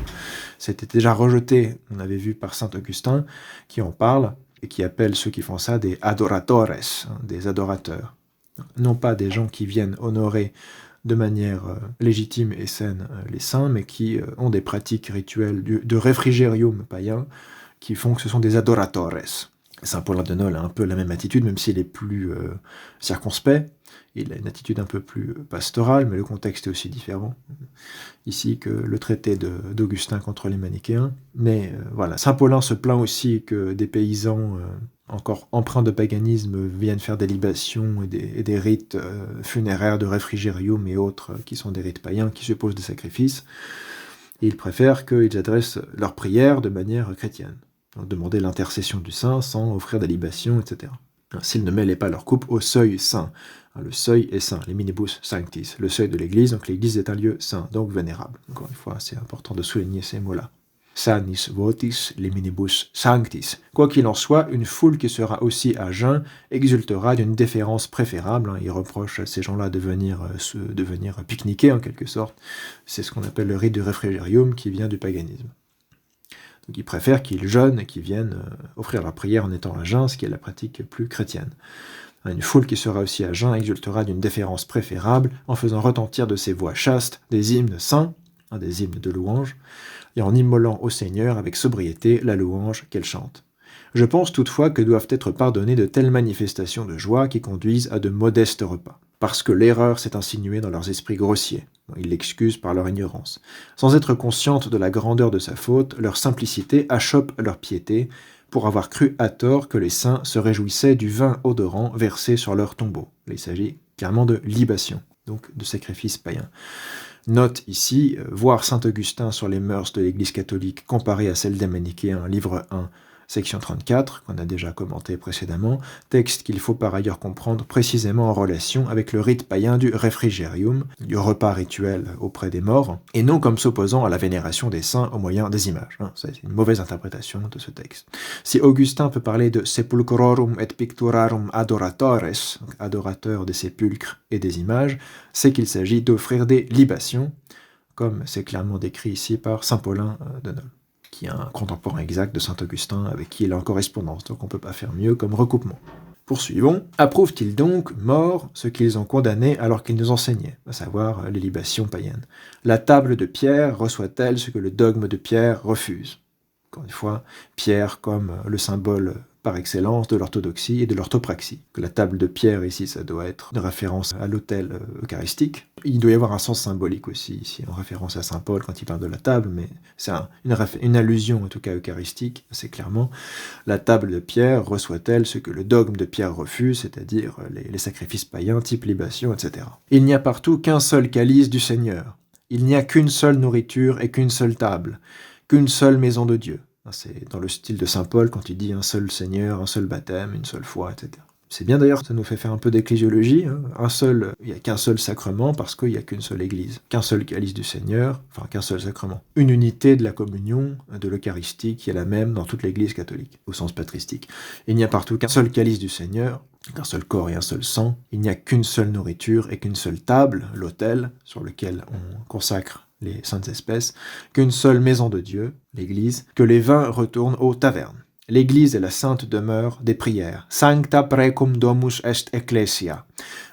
C'était déjà rejeté, on avait vu par saint Augustin, qui en parle, et qui appelle ceux qui font ça des adoratores, des adorateurs. Non pas des gens qui viennent honorer de manière légitime et saine les saints, mais qui ont des pratiques rituelles de réfrigérium païen, qui font que ce sont des adoratores. Saint Paulin de Nol a un peu la même attitude, même s'il est plus circonspect. Il a une attitude un peu plus pastorale, mais le contexte est aussi différent ici que le traité d'Augustin contre les manichéens. Mais voilà, Saint Paulin se plaint aussi que des paysans encore empreints de paganisme, viennent faire des libations et des rites funéraires de réfrigérium et autres, qui sont des rites païens qui supposent des sacrifices. Et ils préfèrent qu'ils adressent leurs prières de manière chrétienne. Donc demander l'intercession du saint sans offrir des libations, etc. S'ils ne mêlaient pas leur coupe au seuil saint. Le seuil est saint, les minibus sanctis, le seuil de l'église, donc l'église est un lieu saint, donc vénérable. Encore une fois, c'est important de souligner ces mots-là. Sanis votis, les minibus sanctis. Quoi qu'il en soit, une foule qui sera aussi à jeun exultera d'une déférence préférable. Ils reprochent à ces gens-là de venir pique-niquer en quelque sorte. C'est ce qu'on appelle le rite du réfrigérium qui vient du paganisme. Donc ils préfèrent qu'ils jeûnent et qu'ils viennent offrir leur prière en étant à jeun, ce qui est la pratique plus chrétienne. Une foule qui sera aussi à jeun exultera d'une déférence préférable en faisant retentir de ses voix chastes des hymnes saints, des hymnes de louange, et en immolant au Seigneur avec sobriété la louange qu'elle chante. Je pense toutefois que doivent être pardonnées de telles manifestations de joie qui conduisent à de modestes repas, parce que l'erreur s'est insinuée dans leurs esprits grossiers. Ils l'excusent par leur ignorance. Sans être conscientes de la grandeur de sa faute, leur simplicité achoppe leur piété, pour avoir cru à tort que les saints se réjouissaient du vin odorant versé sur leur tombeau. Il s'agit clairement de libation, donc de sacrifice païen. Note ici, voir saint Augustin sur les mœurs de l'Église catholique comparée à celle des Manichéens, livre 1, section 34, qu'on a déjà commenté précédemment, texte qu'il faut par ailleurs comprendre précisément en relation avec le rite païen du réfrigérium, du repas rituel auprès des morts, et non comme s'opposant à la vénération des saints au moyen des images. C'est une mauvaise interprétation de ce texte. Si Augustin peut parler de sepulchrorum et picturarum adoratores, adorateurs des sépulcres et des images, c'est qu'il s'agit d'offrir des libations, comme c'est clairement décrit ici par saint Paulin de Nol, qui est un contemporain exact de saint Augustin avec qui il est en correspondance, donc on ne peut pas faire mieux comme recoupement. Poursuivons. Approuvent-ils donc, morts, ce qu'ils ont condamné alors qu'ils nous enseignaient, à savoir les libations païennes? La table de Pierre reçoit-elle ce que le dogme de Pierre refuse? Encore une fois, Pierre comme le symbole par excellence de l'orthodoxie et de l'orthopraxie. La table de Pierre ici, ça doit être une référence à l'autel eucharistique. Il doit y avoir un sens symbolique aussi ici, en référence à saint Paul quand il parle de la table, mais c'est une allusion en tout cas eucharistique, assez clairement. La table de Pierre reçoit-elle ce que le dogme de Pierre refuse, c'est-à-dire les sacrifices païens, type libation, etc. Il n'y a partout qu'un seul calice du Seigneur. Il n'y a qu'une seule nourriture et qu'une seule table, qu'une seule maison de Dieu. C'est dans le style de saint Paul quand il dit un seul Seigneur, un seul baptême, une seule foi, etc. C'est bien d'ailleurs, ça nous fait faire un peu d'ecclésiologie. Il n'y a qu'un seul sacrement parce qu'il n'y a qu'une seule église. Qu'un seul calice du Seigneur, enfin qu'un seul sacrement. Une unité de la communion, de l'Eucharistie qui est la même dans toute l'église catholique, au sens patristique. Il n'y a partout qu'un seul calice du Seigneur, qu'un seul corps et un seul sang. Il n'y a qu'une seule nourriture et qu'une seule table, l'autel, sur lequel on consacre les saintes espèces, qu'une seule maison de Dieu, l'Église, que les vins retournent aux tavernes. L'Église est la sainte demeure des prières. Sancta precum domus est ecclesia.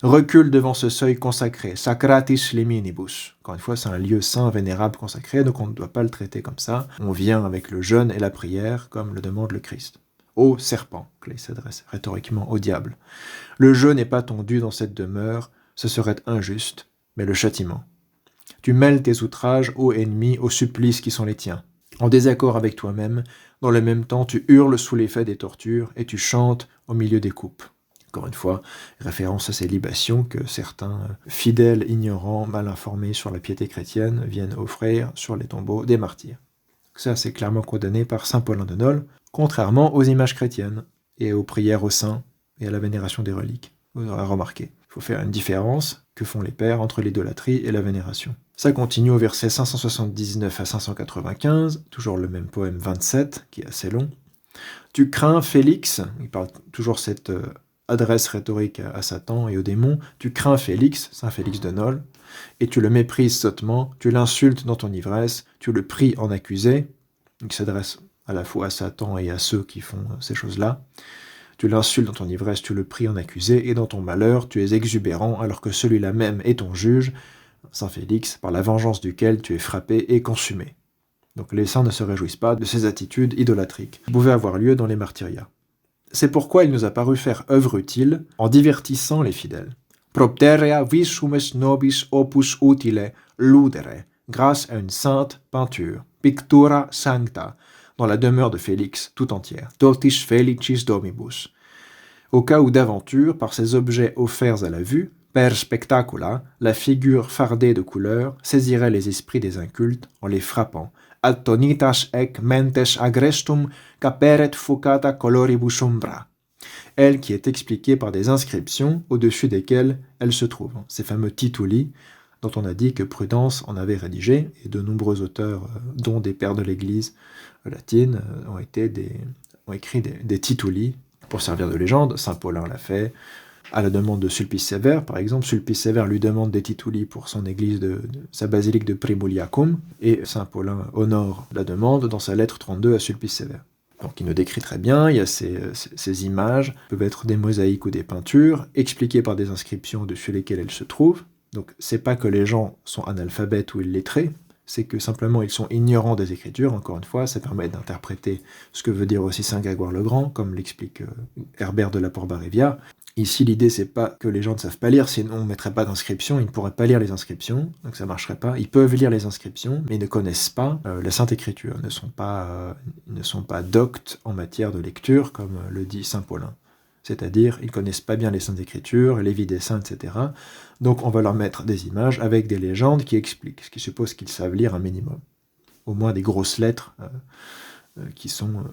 Recule devant ce seuil consacré. Sacratis liminibus. Encore une fois, c'est un lieu saint, vénérable, consacré, donc on ne doit pas le traiter comme ça. On vient avec le jeûne et la prière, comme le demande le Christ. Ô serpent, que il s'adresse rhétoriquement au diable. Le jeu n'est pas ton dû dans cette demeure, ce serait injuste, mais le châtiment. Tu mêles tes outrages, ô ennemi, aux supplices qui sont les tiens. En désaccord avec toi-même, dans le même temps, tu hurles sous l'effet des tortures et tu chantes au milieu des coupes. Encore une fois, référence à ces libations que certains fidèles ignorants, mal informés sur la piété chrétienne, viennent offrir sur les tombeaux des martyrs. Ça, c'est clairement condamné par saint Paulin de Nol, contrairement aux images chrétiennes et aux prières aux saints et à la vénération des reliques. Vous aurez remarqué. Il faut faire une différence que font les pères entre l'idolâtrie et la vénération. Ça continue au verset 579 à 595, toujours le même poème 27, qui est assez long. Tu crains Félix, il parle toujours cette adresse rhétorique à Satan et aux démons, tu crains Félix, saint Félix de Nol, et tu le méprises sottement, tu l'insultes dans ton ivresse, tu le pries en accusé, il s'adresse à la fois à Satan et à ceux qui font ces choses-là. Tu l'insultes dans ton ivresse, tu le pries en accusé, et dans ton malheur, tu es exubérant, alors que celui-là même est ton juge, saint Félix, par la vengeance duquel tu es frappé et consumé. Donc les saints ne se réjouissent pas de ces attitudes idolâtriques qui pouvaient avoir lieu dans les martyriats. C'est pourquoi il nous a paru faire œuvre utile en divertissant les fidèles. Propterea visumes nobis opus utile ludere, grâce à une sainte peinture, pictura sancta, dans la demeure de Félix tout entière. Totis felicis domibus. Au cas où d'aventure, par ces objets offerts à la vue, per spectacula, la figure fardée de couleurs saisirait les esprits des incultes en les frappant. Attonitas ec mentes agrestum caperet focata coloribus umbra. Elle qui est expliquée par des inscriptions au-dessus desquelles elle se trouve. Ces fameux tituli dont on a dit que Prudence en avait rédigé, et de nombreux auteurs, dont des pères de l'Église latine, ont écrit des tituli pour servir de légende. Saint Paulin l'a fait, à la demande de Sulpice Sévère, par exemple. Sulpice Sévère lui demande des tituli pour son église, sa basilique de Primuliacum, et Saint Paulin honore la demande dans sa lettre 32 à Sulpice Sévère. Donc il nous décrit très bien, il y a ces images, peuvent être des mosaïques ou des peintures, expliquées par des inscriptions dessus lesquelles elles se trouvent. Donc c'est pas que les gens sont analphabètes ou illettrés, c'est que simplement ils sont ignorants des Écritures. Encore une fois, ça permet d'interpréter ce que veut dire aussi Saint Grégoire le Grand, comme l'explique Herbert de la Porte-Barévia. Ici, l'idée, c'est pas que les gens ne savent pas lire, sinon on ne mettrait pas d'inscription, ils ne pourraient pas lire les inscriptions, donc ça ne marcherait pas. Ils peuvent lire les inscriptions, mais ils ne connaissent pas la Sainte Écriture, ils ne sont pas doctes en matière de lecture, comme le dit Saint Paulin. C'est-à-dire, ils ne connaissent pas bien les Saintes Écritures, les vies des saints, etc. Donc on va leur mettre des images avec des légendes qui expliquent, ce qui suppose qu'ils savent lire un minimum. Au moins des grosses lettres qui sont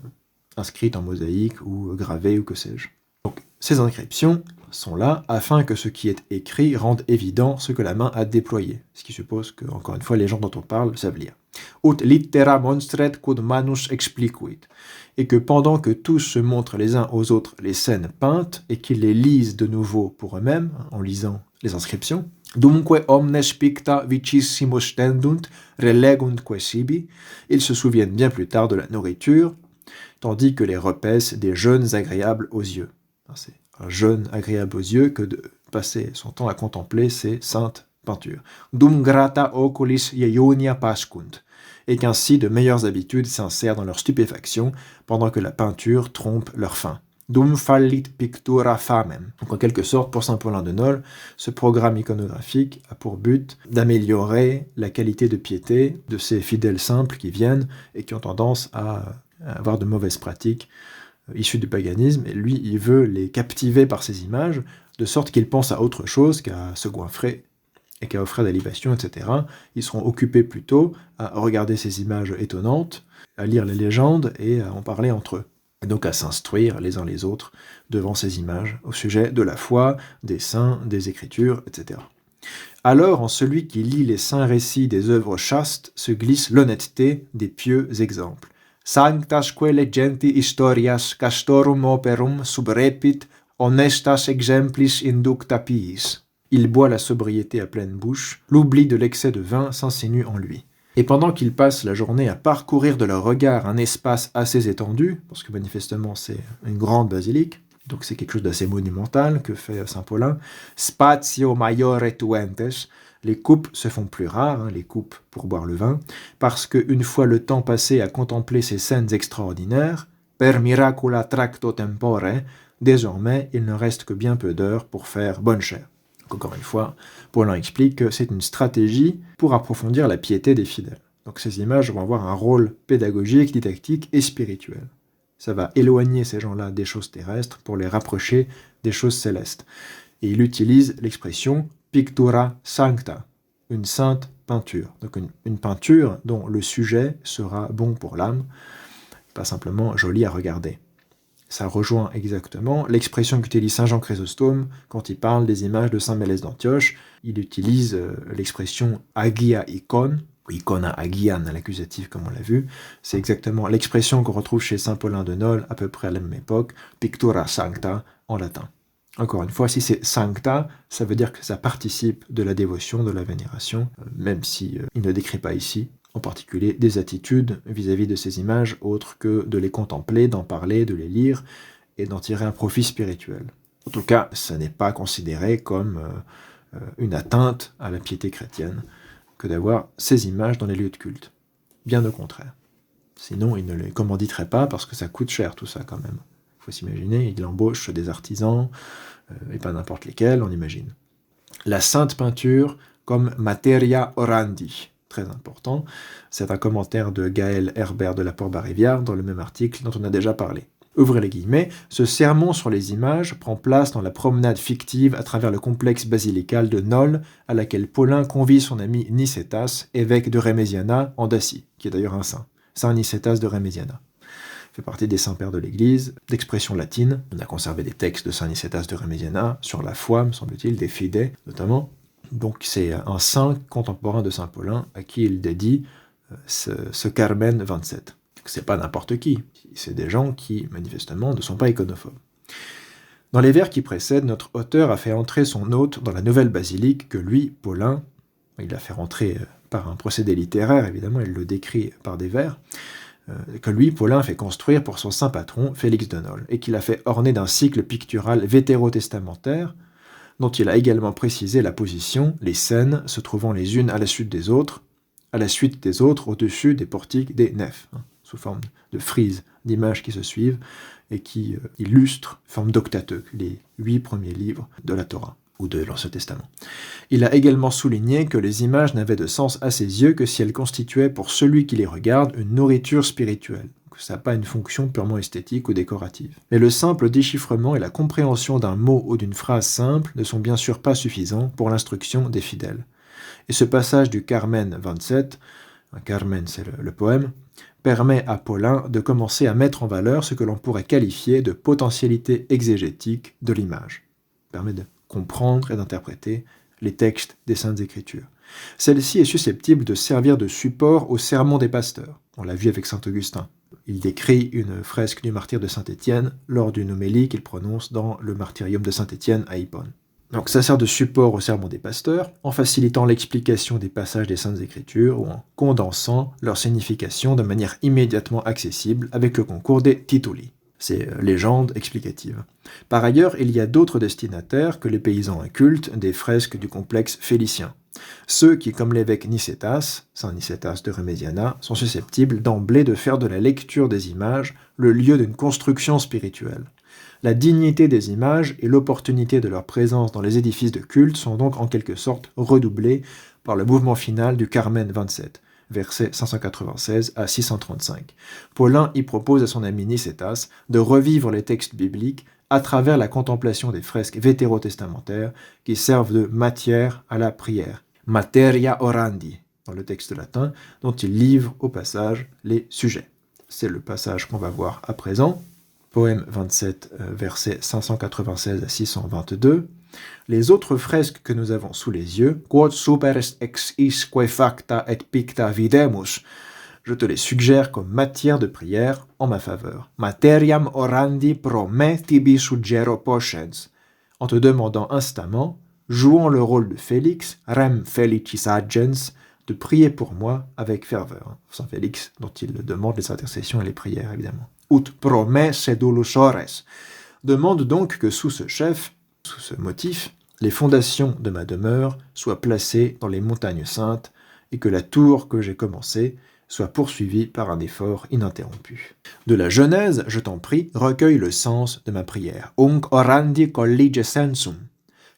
inscrites en mosaïque ou gravées ou que sais-je. Donc ces inscriptions sont là afin que ce qui est écrit rende évident ce que la main a déployé, ce qui suppose que, encore une fois, les gens dont on parle savent lire. Ut littera monstret quod manus explicuit, et que pendant que tous se montrent les uns aux autres les scènes peintes, et qu'ils les lisent de nouveau pour eux-mêmes, en lisant les inscriptions, dumque omnes picta vicissimos tendunt, releguntque sibi, ils se souviennent bien plus tard de la nourriture, tandis que les repaissent des jeûnes agréables aux yeux. C'est un jeûne agréable aux yeux que de passer son temps à contempler ces saintes peintures. Dum grata oculis ieionia pascunt, et qu'ainsi de meilleures habitudes s'insèrent dans leur stupéfaction pendant que la peinture trompe leur faim. Dum fallit pictura famem. Donc en quelque sorte, pour saint Paulin de Nol, ce programme iconographique a pour but d'améliorer la qualité de piété de ces fidèles simples qui viennent et qui ont tendance à avoir de mauvaises pratiques issues du paganisme, et lui, il veut les captiver par ces images, de sorte qu'ils pensent à autre chose qu'à se goinfrer et qu'à offrir des libations, etc. Ils seront occupés plutôt à regarder ces images étonnantes, à lire les légendes et à en parler entre eux. Et donc à s'instruire les uns les autres devant ces images au sujet de la foi, des saints, des Écritures, etc. Alors, en celui qui lit les saints récits des œuvres chastes, se glisse l'honnêteté des pieux exemples. Sanctasque legenti historias castorum operum subrepit honestas exemplis inducta piis. Il boit la sobriété à pleine bouche, l'oubli de l'excès de vin s'insinue en lui. Et pendant qu'il passe la journée à parcourir de leur regard un espace assez étendu, parce que manifestement c'est une grande basilique, donc c'est quelque chose d'assez monumental que fait saint Paulin, spatio maiore tuentes, les coupes se font plus rares, les coupes pour boire le vin, parce qu'une fois le temps passé à contempler ces scènes extraordinaires, per miracula tracto tempore, désormais il ne reste que bien peu d'heures pour faire bonne chère. Donc encore une fois, Paulin explique que c'est une stratégie pour approfondir la piété des fidèles. Donc ces images vont avoir un rôle pédagogique, didactique et spirituel. Ça va éloigner ces gens-là des choses terrestres pour les rapprocher des choses célestes. Et il utilise l'expression pictura sancta, une sainte peinture. Donc une peinture dont le sujet sera bon pour l'âme, pas simplement joli à regarder. Ça rejoint exactement l'expression qu'utilise saint Jean Chrysostome quand il parle des images de saint Mélèce d'Antioche. Il utilise l'expression agia icon, ou icona agian à l'accusatif comme on l'a vu. C'est exactement l'expression qu'on retrouve chez saint Paulin de Nol à peu près à la même époque, pictura sancta en latin. Encore une fois, si c'est sancta, ça veut dire que ça participe de la dévotion, de la vénération, même si il ne décrit pas ici en particulier des attitudes vis-à-vis de ces images, autres que de les contempler, d'en parler, de les lire, et d'en tirer un profit spirituel. En tout cas, ça n'est pas considéré comme une atteinte à la piété chrétienne que d'avoir ces images dans les lieux de culte. Bien au contraire. Sinon, il ne les commanditerait pas, parce que ça coûte cher tout ça quand même. Il faut s'imaginer, il embauche des artisans, et pas n'importe lesquels, on imagine. La sainte peinture comme materia orandi. très important. C'est un commentaire de Gaël Herbert de la Port-Baréviard dans le même article dont on a déjà parlé. Ouvrez les guillemets, ce sermon sur les images prend place dans la promenade fictive à travers le complexe basilical de Nol, à laquelle Paulin convie son ami Nicétas, évêque de Rémésiana, en Dacie, qui est d'ailleurs un saint. Saint Nicétas de Rémésiana. Fait partie des saints-pères de l'Église, d'expression latine. On a conservé des textes de Saint Nicétas de Rémésiana sur la foi, me semble-t-il, des Fidei notamment. Donc c'est un saint contemporain de Saint Paulin à qui il dédie ce Carmen 27. C'est pas n'importe qui, c'est des gens qui, manifestement, ne sont pas iconophobes. Dans les vers qui précèdent, notre auteur a fait entrer son hôte dans la nouvelle basilique que lui, Paulin, il l'a fait rentrer par un procédé littéraire, évidemment, il le décrit par des vers, que lui, Paulin, fait construire pour son saint patron, Félix de Nol, et qu'il a fait orner d'un cycle pictural vétérotestamentaire, dont il a également précisé la position, les scènes se trouvant les unes à la suite des autres au-dessus des portiques des nefs, sous forme de frises, d'images qui se suivent et qui illustrent, forme d'octateuque, les 8 premiers livres de la Torah ou de l'Ancien Testament. Il a également souligné que les images n'avaient de sens à ses yeux que si elles constituaient pour celui qui les regarde une nourriture spirituelle. Ça n'a pas une fonction purement esthétique ou décorative. Mais le simple déchiffrement et la compréhension d'un mot ou d'une phrase simple ne sont bien sûr pas suffisants pour l'instruction des fidèles. Et ce passage du Carmen 27, un Carmen c'est le poème, permet à Paulin de commencer à mettre en valeur ce que l'on pourrait qualifier de potentialité exégétique de l'image. Permet de comprendre et d'interpréter les textes des Saintes Écritures. Celle-ci est susceptible de servir de support au sermon des pasteurs. On l'a vu avec saint Augustin. Il décrit une fresque du martyre de Saint-Étienne lors d'une homélie qu'il prononce dans le martyrium de Saint-Étienne à Hippone. Donc ça sert de support au sermon des pasteurs, en facilitant l'explication des passages des Saintes Écritures ou en condensant leur signification de manière immédiatement accessible avec le concours des tituli, ces légendes explicatives. Par ailleurs, il y a d'autres destinataires que les paysans incultes des fresques du complexe félicien. Ceux qui, comme l'évêque Nicétas, Saint Nicétas de Rémésiana, sont susceptibles d'emblée de faire de la lecture des images le lieu d'une construction spirituelle. La dignité des images et l'opportunité de leur présence dans les édifices de culte sont donc en quelque sorte redoublées par le mouvement final du Carmen 27, versets 596 à 635. Paulin y propose à son ami Nicétas de revivre les textes bibliques à travers la contemplation des fresques vétérotestamentaires qui servent de matière à la prière, materia orandi, dans le texte latin, dont il livre au passage les sujets. C'est le passage qu'on va voir à présent. Poème 27, versets 596 à 622. Les autres fresques que nous avons sous les yeux, quod super ex isque facta et picta videmus, je te les suggère comme matière de prière en ma faveur. Materiam orandi pro me tibi suggero possens, en te demandant instamment, jouant le rôle de Félix, rem felicis agens, de prier pour moi avec ferveur. Saint Félix, dont il demande les intercessions et les prières, évidemment. Ut pro me sedulus ores. Demande donc que sous ce chef, sous ce motif, les fondations de ma demeure soient placées dans les montagnes saintes et que la tour que j'ai commencée soit poursuivie par un effort ininterrompu. De la Genèse, je t'en prie, recueille le sens de ma prière. Unc orandi collige sensum.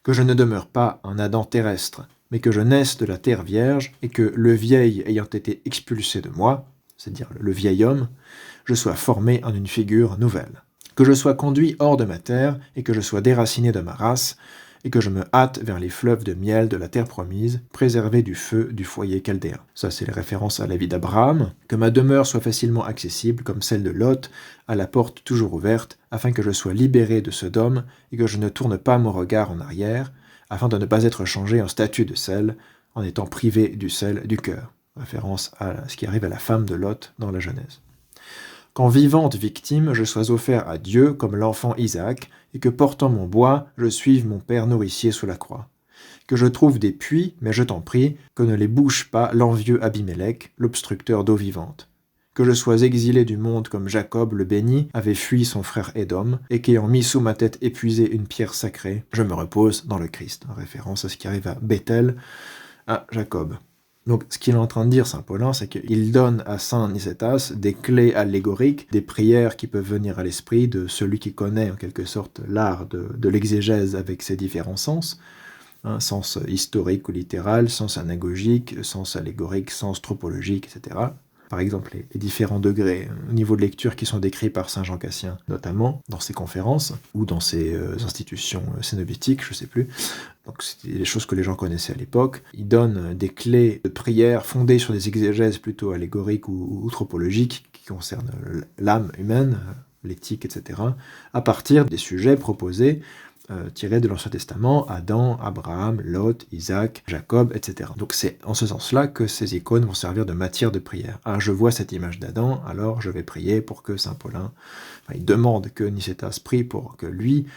Que je ne demeure pas un Adam terrestre, mais que je naisse de la terre vierge et que, le vieil ayant été expulsé de moi, c'est-à-dire le vieil homme, je sois formé en une figure nouvelle. Que je sois conduit hors de ma terre et que je sois déraciné de ma race et que je me hâte vers les fleuves de miel de la terre promise, préservé du feu du foyer chaldéen. Ça, c'est les références à la vie d'Abraham. Que ma demeure soit facilement accessible, comme celle de Lot, à la porte toujours ouverte, afin que je sois libéré de Sodome et que je ne tourne pas mon regard en arrière, afin de ne pas être changé en statue de sel, en étant privé du sel du cœur. Référence à ce qui arrive à la femme de Lot dans la Genèse. Qu'en vivante victime, je sois offert à Dieu comme l'enfant Isaac, et que portant mon bois, je suive mon père nourricier sous la croix. Que je trouve des puits, mais je t'en prie, que ne les bouche pas l'envieux Abimélec, l'obstructeur d'eau vivante. Que je sois exilé du monde comme Jacob le béni avait fui son frère Édom, et qu'ayant mis sous ma tête épuisée une pierre sacrée, je me repose dans le Christ. En référence à ce qui arrive à Bethel, à Jacob. Donc, ce qu'il est en train de dire, saint Paulin, c'est qu'il donne à saint Nicétas des clés allégoriques, des prières qui peuvent venir à l'esprit de celui qui connaît en quelque sorte l'art de l'exégèse avec ses différents sens, sens historique ou littéral, sens anagogique, sens allégorique, sens tropologique, etc. Par exemple, les différents degrés au niveau de lecture qui sont décrits par saint Jean Cassien, notamment dans ses conférences ou dans ses institutions cénobitiques, je ne sais plus. Donc c'était des choses que les gens connaissaient à l'époque. Il donne des clés de prière fondées sur des exégèses plutôt allégoriques ou tropologiques qui concernent l'âme humaine, l'éthique, etc., à partir des sujets proposés tirés de l'Ancien Testament, Adam, Abraham, Lot, Isaac, Jacob, etc. Donc c'est en ce sens-là que ces icônes vont servir de matière de prière. Ah, je vois cette image d'Adam, alors je vais prier pour que saint Paulin, il demande que Nicétas prie pour que lui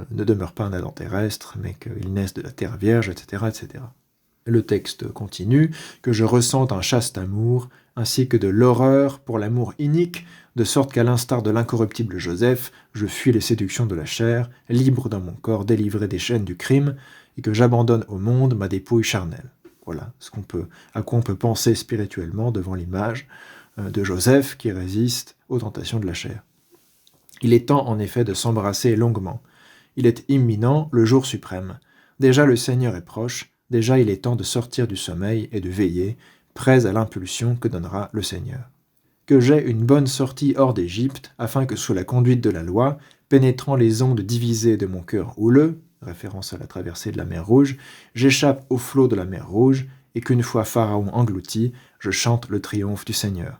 ne demeure pas un Adam terrestre, mais qu'il naisse de la terre vierge, etc., etc. Le texte continue, que je ressente un chaste amour, ainsi que de l'horreur pour l'amour inique, de sorte qu'à l'instar de l'incorruptible Joseph, je fuis les séductions de la chair, libre dans mon corps délivré des chaînes du crime, et que j'abandonne au monde ma dépouille charnelle. Voilà à quoi on peut penser spirituellement devant l'image de Joseph qui résiste aux tentations de la chair. Il est temps en effet de s'embrasser longuement. Il est imminent le jour suprême. Déjà le Seigneur est proche, déjà il est temps de sortir du sommeil et de veiller, prêts à l'impulsion que donnera le Seigneur. Que j'aie une bonne sortie hors d'Égypte, afin que sous la conduite de la loi, pénétrant les ondes divisées de mon cœur houleux, référence à la traversée de la mer Rouge, j'échappe au flot de la mer Rouge, et qu'une fois Pharaon englouti, je chante le triomphe du Seigneur.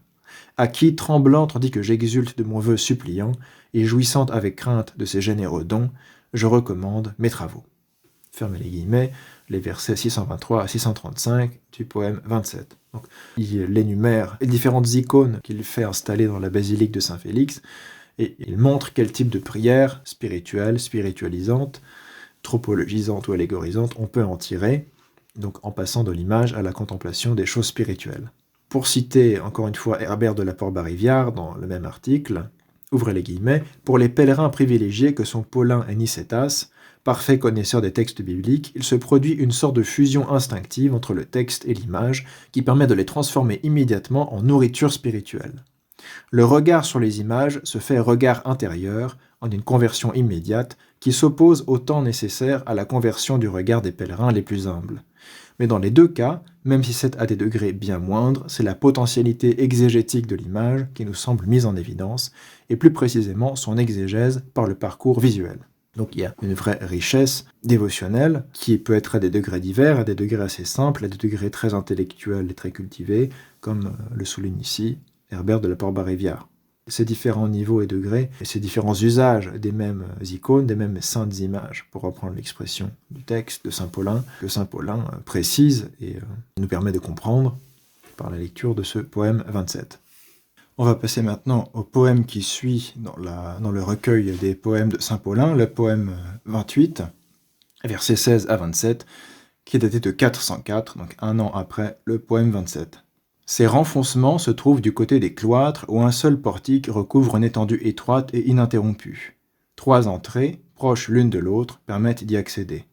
À qui, tremblant tandis que j'exulte de mon vœu suppliant, et jouissant avec crainte de ses généreux dons, je recommande mes travaux. Fermez les guillemets, les versets 623 à 635 du poème 27. Donc, il énumère les différentes icônes qu'il fait installer dans la basilique de Saint-Félix, et il montre quel type de prière spirituelle, spiritualisante, tropologisante ou allégorisante on peut en tirer, donc en passant de l'image à la contemplation des choses spirituelles. Pour citer encore une fois Herbert de la Port-Bariviard dans le même article, ouvrez les guillemets, pour les pèlerins privilégiés que sont Paulin et Nicétas, parfaits connaisseurs des textes bibliques, il se produit une sorte de fusion instinctive entre le texte et l'image qui permet de les transformer immédiatement en nourriture spirituelle. Le regard sur les images se fait regard intérieur, en une conversion immédiate, qui s'oppose au temps nécessaire à la conversion du regard des pèlerins les plus humbles. Mais dans les deux cas, même si c'est à des degrés bien moindres, c'est la potentialité exégétique de l'image qui nous semble mise en évidence, et plus précisément son exégèse par le parcours visuel. Donc il y a une vraie richesse dévotionnelle qui peut être à des degrés divers, à des degrés assez simples, à des degrés très intellectuels et très cultivés, comme le souligne ici Herbert de la Port-Bariviard. Ces différents niveaux et degrés, et ces différents usages des mêmes icônes, des mêmes saintes images, pour reprendre l'expression du texte de saint Paulin, que saint Paulin précise et nous permet de comprendre par la lecture de ce poème 27. On va passer maintenant au poème qui suit dans le recueil des poèmes de saint Paulin, le poème 28, versets 16 à 27, qui est daté de 404, donc un an après le poème 27. Ces renfoncements se trouvent du côté des cloîtres où un seul portique recouvre une étendue étroite et ininterrompue. 3 entrées, proches l'une de l'autre, permettent d'y accéder.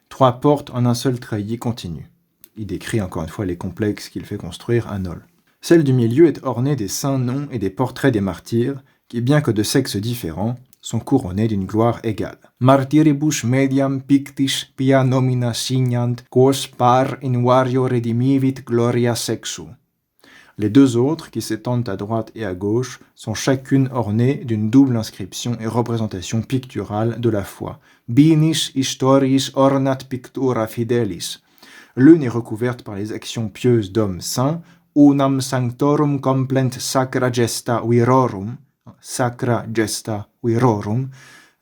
3 portes en un seul treillis continu. Il décrit encore une fois les complexes qu'il fait construire à Nol. Celle du milieu est ornée des saints noms et des portraits des martyrs, qui, bien que de sexes différents, sont couronnés d'une gloire égale. Martyribus mediam pictis pia nomina signant, quos par in vario redimivit gloria sexu. Les 2 autres, qui s'étendent à droite et à gauche, sont chacune ornées d'une double inscription et représentation picturale de la foi. Binis historis ornat pictura fidelis. L'une est recouverte par les actions pieuses d'hommes saints, unam sanctorum complent sacra gesta virorum,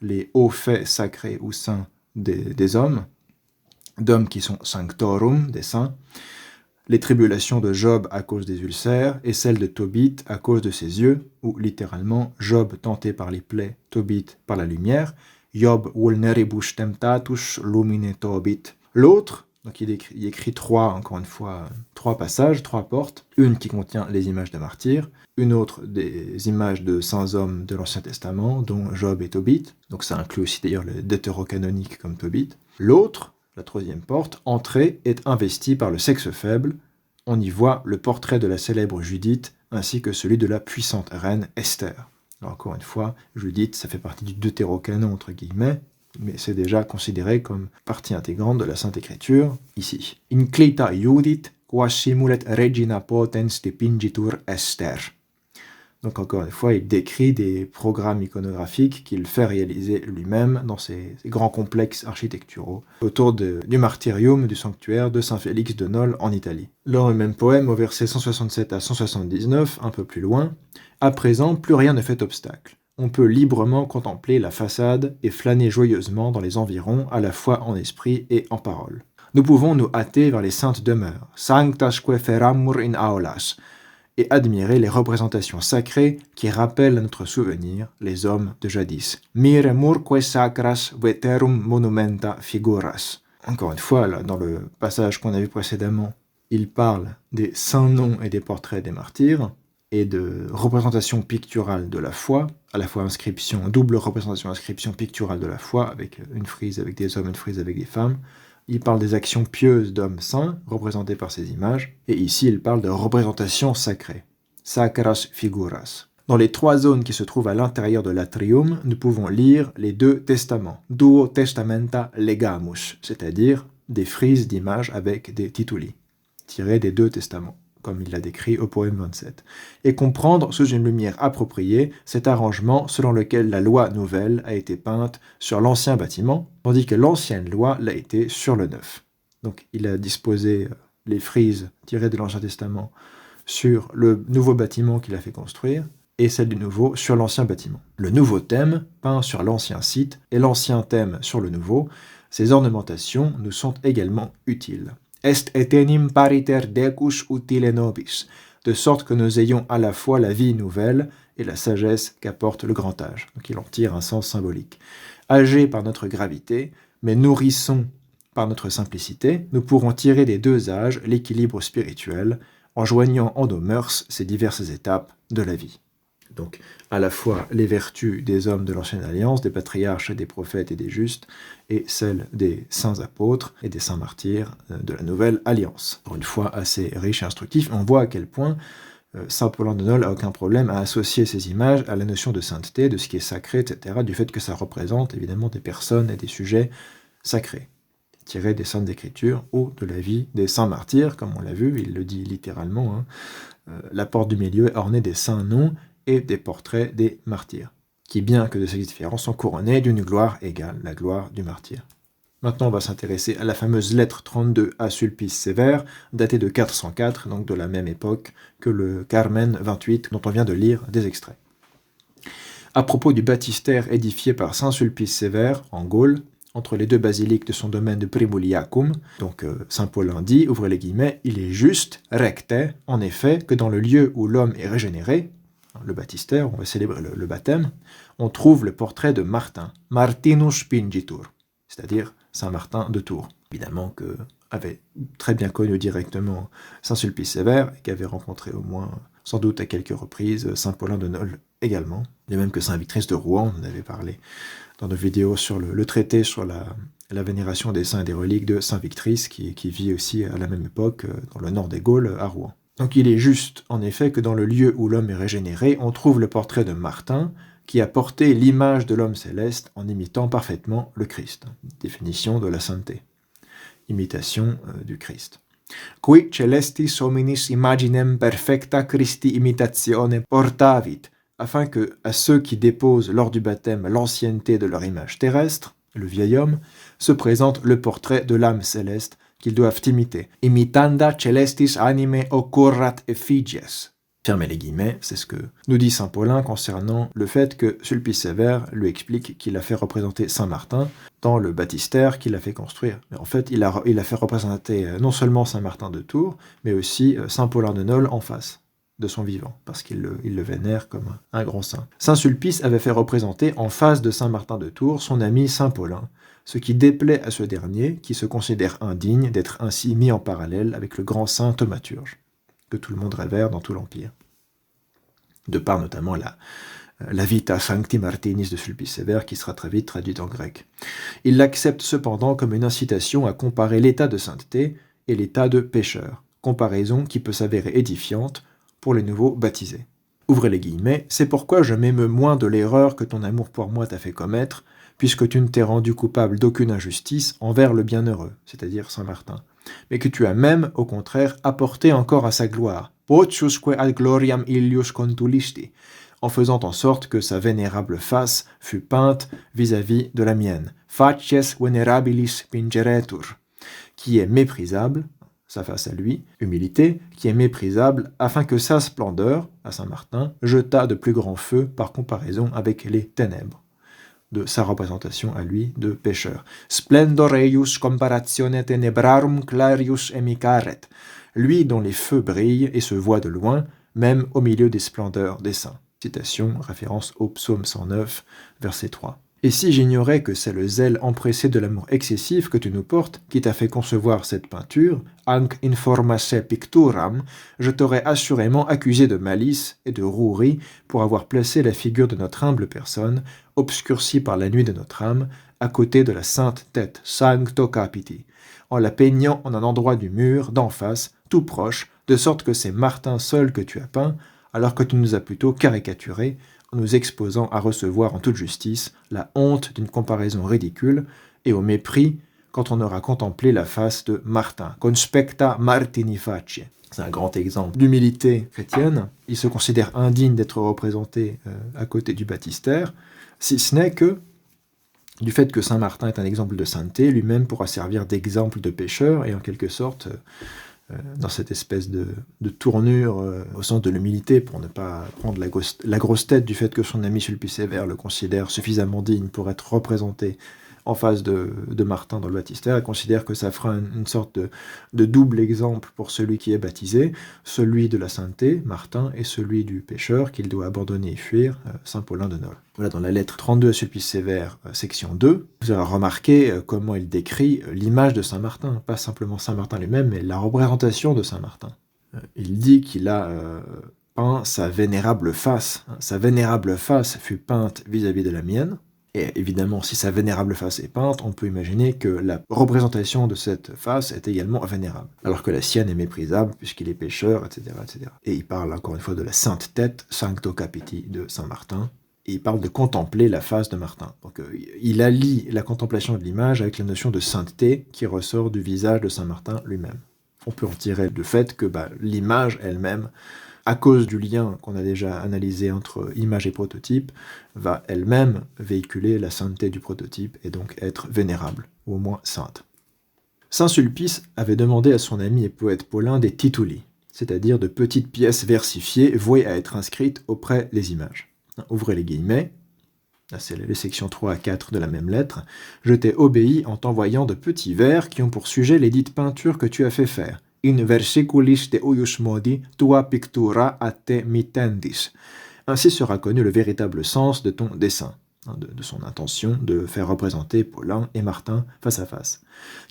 les hauts faits sacrés ou saints des hommes, d'hommes qui sont sanctorum, des saints, les tribulations de Job à cause des ulcères, et celles de Tobit à cause de ses yeux, ou littéralement Job tenté par les plaies, Tobit par la lumière, Job vulneribus temptatus lumine Tobit. L'autre, donc il écrit 3 passages, 3 portes, une qui contient les images de martyrs, une autre des images de saints hommes de l'Ancien Testament, dont Job et Tobit, donc ça inclut aussi d'ailleurs le deutérocanonique comme Tobit. L'autre, la 3e porte, entrée, est investie par le sexe faible. On y voit le portrait de la célèbre Judith, ainsi que celui de la puissante reine Esther. Alors encore une fois, Judith, ça fait partie du deutérocanon, entre guillemets, mais c'est déjà considéré comme partie intégrante de la Sainte Écriture, ici. Inclita iudit, quas simulet regina potens depingitur ester. Donc encore une fois, il décrit des programmes iconographiques qu'il fait réaliser lui-même dans ses grands complexes architecturaux autour du martyrium du sanctuaire de Saint Félix de Nol en Italie. Dans le même poème, au verset 167 à 179, un peu plus loin, « À présent, plus rien ne fait obstacle. On peut librement contempler la façade et flâner joyeusement dans les environs, à la fois en esprit et en parole. Nous pouvons nous hâter vers les saintes demeures, sanctasque feramur in aulas, et admirer les représentations sacrées qui rappellent à notre souvenir les hommes de jadis. Miremurque sacras veterum monumenta figuras. Encore une fois, là, dans le passage qu'on a vu précédemment, il parle des saints noms et des portraits des martyrs, et de représentation picturale de la foi, à la fois inscription, double représentation inscription picturale de la foi, avec une frise avec des hommes, une frise avec des femmes. Il parle des actions pieuses d'hommes saints, représentées par ces images, et ici il parle de représentation sacrée, sacras figuras. Dans les 3 zones qui se trouvent à l'intérieur de l'atrium, nous pouvons lire les 2 testaments, duo testamenta legamus, c'est-à-dire des frises d'images avec des tituli, tirés des 2 testaments, comme il l'a décrit au poème 27, et comprendre sous une lumière appropriée cet arrangement selon lequel la loi nouvelle a été peinte sur l'ancien bâtiment, tandis que l'ancienne loi l'a été sur le neuf. Donc il a disposé les frises tirées de l'Ancien Testament sur le nouveau bâtiment qu'il a fait construire, et celle du nouveau sur l'ancien bâtiment. Le nouveau thème, peint sur l'ancien site, et l'ancien thème sur le nouveau, ces ornementations nous sont également utiles. Est etenim pariter decus utile nobis, de sorte que nous ayons à la fois la vie nouvelle et la sagesse qu'apporte le grand âge. Donc il en tire un sens symbolique. Âgés par notre gravité, mais nourrissons par notre simplicité, nous pourrons tirer des 2 âges l'équilibre spirituel, en joignant en nos mœurs ces diverses étapes de la vie. Donc, à la fois les vertus des hommes de l'Ancienne Alliance, des patriarches, des prophètes et des justes, et celles des saints apôtres et des saints martyrs de la Nouvelle Alliance. Encore une fois, assez riche et instructif. On voit à quel point saint Paulin de Nol n'a aucun problème à associer ces images à la notion de sainteté, de ce qui est sacré, etc., du fait que ça représente évidemment des personnes et des sujets sacrés, tirés des Saintes Écritures ou de la vie des saints martyrs, comme on l'a vu, il le dit littéralement. La porte du milieu est ornée des saints noms et des portraits des martyrs, qui, bien que de sexes différents, sont couronnés d'une gloire égale, la gloire du martyr. Maintenant, on va s'intéresser à la fameuse lettre 32 à Sulpice Sévère, datée de 404, donc de la même époque que le Carmen 28, dont on vient de lire des extraits. À propos du baptistère édifié par saint Sulpice Sévère, en Gaule, entre les 2 basiliques de son domaine de Primuliacum, donc saint Paulin dit, ouvrez les guillemets, il est juste, recte, en effet, que dans le lieu où l'homme est régénéré, le baptistère, on va célébrer le baptême, on trouve le portrait de Martin, Martinus Pingitur, c'est-à-dire Saint Martin de Tours. Évidemment que avait très bien connu directement Saint Sulpice Sévère, et qu'avait rencontré au moins, sans doute à quelques reprises, Saint Paulin de Nol également, de même que Saint Victrice de Rouen, on en avait parlé dans nos vidéos sur le traité sur la vénération des saints et des reliques de Saint Victrice, qui vit aussi à la même époque dans le nord des Gaules, à Rouen. Donc il est juste, en effet, que dans le lieu où l'homme est régénéré, on trouve le portrait de Martin, qui a porté l'image de l'homme céleste en imitant parfaitement le Christ. Définition de la sainteté. Imitation du Christ. Qui celestis hominis imaginem perfecta Christi imitatione portavit, afin que, à ceux qui déposent lors du baptême l'ancienneté de leur image terrestre, le vieil homme, se présente le portrait de l'âme céleste qu'ils doivent imiter. Imitanda celestis anime occurrat effigies. Fermez les guillemets, c'est ce que nous dit saint Paulin concernant le fait que Sulpice Sévère lui explique qu'il a fait représenter saint Martin dans le baptistère qu'il a fait construire. Mais en fait, il a fait représenter non seulement saint Martin de Tours, mais aussi saint Paulin de Nol en face de son vivant, parce qu'il le vénère comme un grand saint. Saint Sulpice avait fait représenter en face de saint Martin de Tours son ami saint Paulin, ce qui déplaît à ce dernier, qui se considère indigne d'être ainsi mis en parallèle avec le grand saint thaumaturge, que tout le monde révère dans tout l'Empire, de par notamment la Vita Sancti Martinis de Sulpice Sévère, qui sera très vite traduite en grec. Il l'accepte cependant comme une incitation à comparer l'état de sainteté et l'état de pécheur, comparaison qui peut s'avérer édifiante pour les nouveaux baptisés. Ouvrez les guillemets, c'est pourquoi je m'émeus moins de l'erreur que ton amour pour moi t'a fait commettre, puisque tu ne t'es rendu coupable d'aucune injustice envers le bienheureux, c'est-à-dire Saint Martin, mais que tu as même, au contraire, apporté encore à sa gloire, potiusque ad gloriam illius contulisti, en faisant en sorte que sa vénérable face fût peinte vis-à-vis de la mienne, facies venerabilis pingeretur, qui est méprisable, sa face à lui, humilité, qui est méprisable, afin que sa splendeur, à Saint-Martin, jetât de plus grands feux par comparaison avec les ténèbres de sa représentation à lui de pécheur. Splendor eius comparatione tenebrarum clarius emicaret, lui dont les feux brillent et se voient de loin, même au milieu des splendeurs des saints. Citation, référence au psaume 109, verset 3. Et si j'ignorais que c'est le zèle empressé de l'amour excessif que tu nous portes qui t'a fait concevoir cette peinture, anc informasse picturam, je t'aurais assurément accusé de malice et de rouerie pour avoir placé la figure de notre humble personne, obscurcie par la nuit de notre âme, à côté de la sainte tête, sancto capiti, en la peignant en un endroit du mur, d'en face, tout proche, de sorte que c'est Martin seul que tu as peint, alors que tu nous as plutôt caricaturé, en nous exposant à recevoir en toute justice la honte d'une comparaison ridicule et au mépris quand on aura contemplé la face de Martin. Conspecta Martini facie. C'est un grand exemple d'humilité chrétienne. Il se considère indigne d'être représenté à côté du baptistère, si ce n'est que du fait que Saint Martin est un exemple de sainteté, lui-même pourra servir d'exemple de pécheur et en quelque sorte dans cette espèce de tournure au sens de l'humilité pour ne pas prendre la grosse tête du fait que son ami Sulpice Sévère le considère suffisamment digne pour être représenté en face de Martin dans le baptistère, et considère que ça fera une sorte de double exemple pour celui qui est baptisé, celui de la sainteté, Martin, et celui du pécheur qu'il doit abandonner et fuir, Saint Paulin de Nol. Voilà, dans la lettre 32 à Sulpice Sévère, section 2, vous allez remarquer comment il décrit l'image de Saint Martin, pas simplement Saint Martin lui-même, mais la représentation de Saint Martin. Il dit qu'il a peint sa vénérable face. Sa vénérable face fut peinte vis-à-vis de la mienne. Et évidemment, si sa vénérable face est peinte, on peut imaginer que la représentation de cette face est également vénérable, alors que la sienne est méprisable puisqu'il est pécheur, etc., etc. Et il parle encore une fois de la sainte tête, Sancto Capiti de Saint Martin, et il parle de contempler la face de Martin. Donc il allie la contemplation de l'image avec la notion de sainteté qui ressort du visage de Saint Martin lui-même. On peut en tirer le fait que l'image elle-même, à cause du lien qu'on a déjà analysé entre image et prototype, va elle-même véhiculer la sainteté du prototype et donc être vénérable, ou au moins sainte. Saint Sulpice avait demandé à son ami et poète Paulin des tituli, c'est-à-dire de petites pièces versifiées vouées à être inscrites auprès des images. Ouvrez les guillemets, là c'est les sections 3 à 4 de la même lettre, « Je t'ai obéi en t'envoyant de petits vers qui ont pour sujet les dites peintures que tu as fait faire. In versiculis de uius modi tua pictura a te mittendis. » Ainsi sera connu le véritable sens de ton dessein, de son intention de faire représenter Paulin et Martin face à face,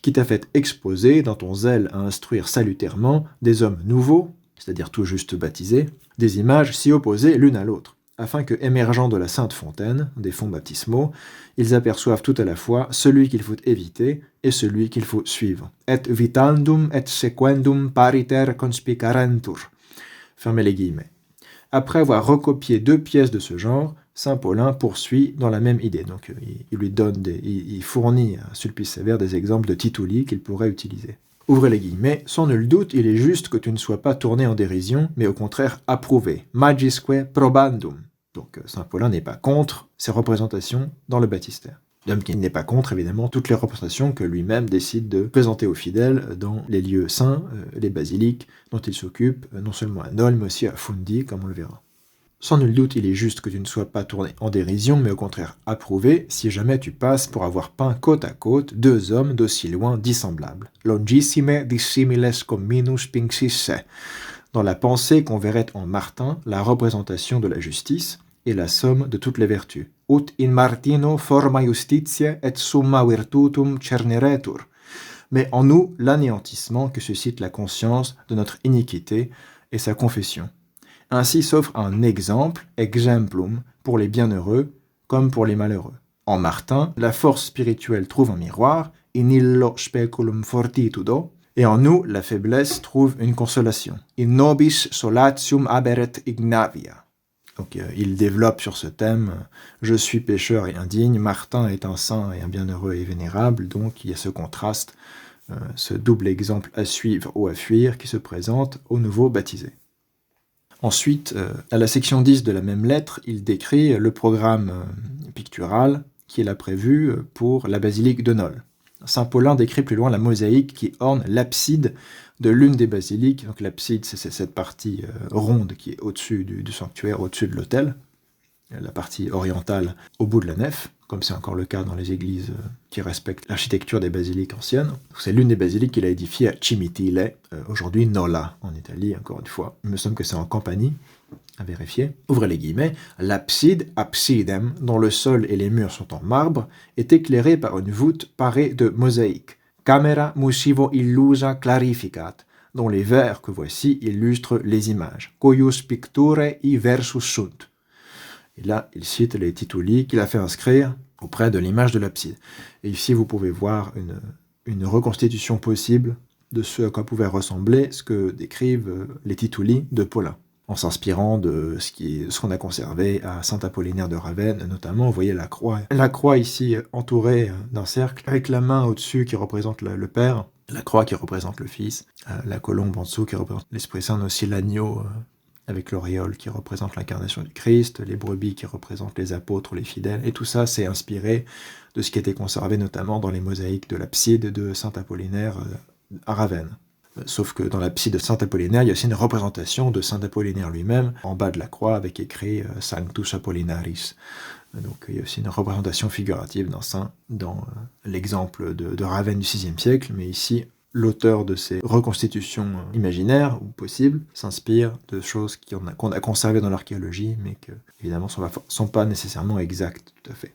qui t'a fait exposer dans ton zèle à instruire salutairement des hommes nouveaux, c'est-à-dire tout juste baptisés, des images si opposées l'une à l'autre, afin que, émergeant de la sainte fontaine, des fonds baptismaux, ils aperçoivent tout à la fois celui qu'il faut éviter et celui qu'il faut suivre. Et vitandum et sequendum pariter conspicarentur. Fermez les guillemets. Après avoir recopié 2 pièces de ce genre, Saint Paulin poursuit dans la même idée. Donc il lui donne il fournit à Sulpice Sévère des exemples de tituli qu'il pourrait utiliser. Ouvrez les guillemets, sans nul doute, il est juste que tu ne sois pas tourné en dérision, mais au contraire approuvé. Magisque probandum. Donc Saint Paulin n'est pas contre ces représentations dans le baptistère. Donc il n'est pas contre, évidemment, toutes les représentations que lui-même décide de présenter aux fidèles dans les lieux saints, les basiliques, dont il s'occupe, non seulement à Nol, mais aussi à Fundi, comme on le verra. Sans nul doute, il est juste que tu ne sois pas tourné en dérision, mais au contraire approuvé, si jamais tu passes pour avoir peint côte à côte 2 hommes d'aussi loin dissemblables. Longissime dissimiles comminus pinxisse. Dans la pensée qu'on verrait en Martin la représentation de la justice et la somme de toutes les vertus. Ut in Martino forma justitiae et summa virtutum cerneretur. Mais en nous, l'anéantissement que suscite la conscience de notre iniquité et sa confession. Ainsi s'offre un exemple, exemplum, pour les bienheureux comme pour les malheureux. En Martin, la force spirituelle trouve un miroir, in illo speculum fortitudo, et en nous, la faiblesse trouve une consolation. In nobis solatium aberet ignavia. Donc il développe sur ce thème « Je suis pécheur et indigne, Martin est un saint et un bienheureux et vénérable », donc il y a ce contraste, ce double exemple à suivre ou à fuir qui se présente aux nouveaux baptisés. Ensuite, à la section 10 de la même lettre, il décrit le programme pictural qu'il a prévu pour la basilique de Nol. Saint Paulin décrit plus loin la mosaïque qui orne l'abside de l'une des basiliques. Donc l'abside, c'est cette partie ronde qui est au-dessus du sanctuaire, au-dessus de l'autel, la partie orientale au bout de la nef, comme c'est encore le cas dans les églises qui respectent l'architecture des basiliques anciennes. C'est l'une des basiliques qu'il a édifiées à Cimitile, aujourd'hui Nola, en Italie, encore une fois. Il me semble que c'est en Campanie, à vérifier. Ouvrez les guillemets. L'abside, absidem, dont le sol et les murs sont en marbre, est éclairée par une voûte parée de mosaïques. Camera musivo illusa clarificat, dont les vers que voici illustrent les images. Coius picture i versus sunt. Et là, il cite les tituli qu'il a fait inscrire auprès de l'image de l'abside. Et ici, vous pouvez voir une reconstitution possible de ce à quoi pouvait ressembler ce que décrivent les tituli de Paulin, en s'inspirant de ce qu'on a conservé à Saint Apollinaire de Ravenne, notamment. Vous voyez la croix. La croix ici entourée d'un cercle, avec la main au-dessus qui représente le Père, la croix qui représente le Fils, la colombe en dessous qui représente l'Esprit Saint, mais aussi l'agneau avec l'auréole qui représente l'incarnation du Christ, les brebis qui représentent les apôtres, les fidèles, et tout ça c'est inspiré de ce qui était conservé notamment dans les mosaïques de l'abside de Saint Apollinaire à Ravenne. Sauf que dans l'abside de Saint Apollinaire, il y a aussi une représentation de Saint Apollinaire lui-même, en bas de la croix, avec écrit Sanctus Apollinaris. Donc il y a aussi une représentation figurative d'un saint dans l'exemple de Ravenne du VIe siècle, mais ici, l'auteur de ces reconstitutions imaginaires ou possibles s'inspire de choses qu'on a conservées dans l'archéologie, mais qui, évidemment, sont pas nécessairement exactes tout à fait.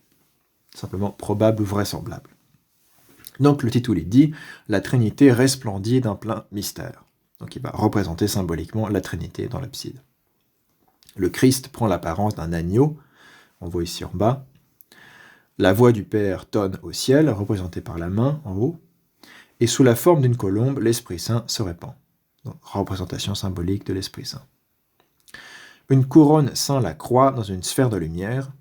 Simplement probables ou vraisemblables. Donc le titre dit « La Trinité resplendit d'un plein mystère ». Donc il va représenter symboliquement la Trinité dans l'abside. Le Christ prend l'apparence d'un agneau, on voit ici en bas. La voix du Père tonne au ciel, représentée par la main en haut. Et sous la forme d'une colombe, l'Esprit Saint se répand. Donc, représentation symbolique de l'Esprit Saint. Une couronne ceint la croix dans une sphère de lumière,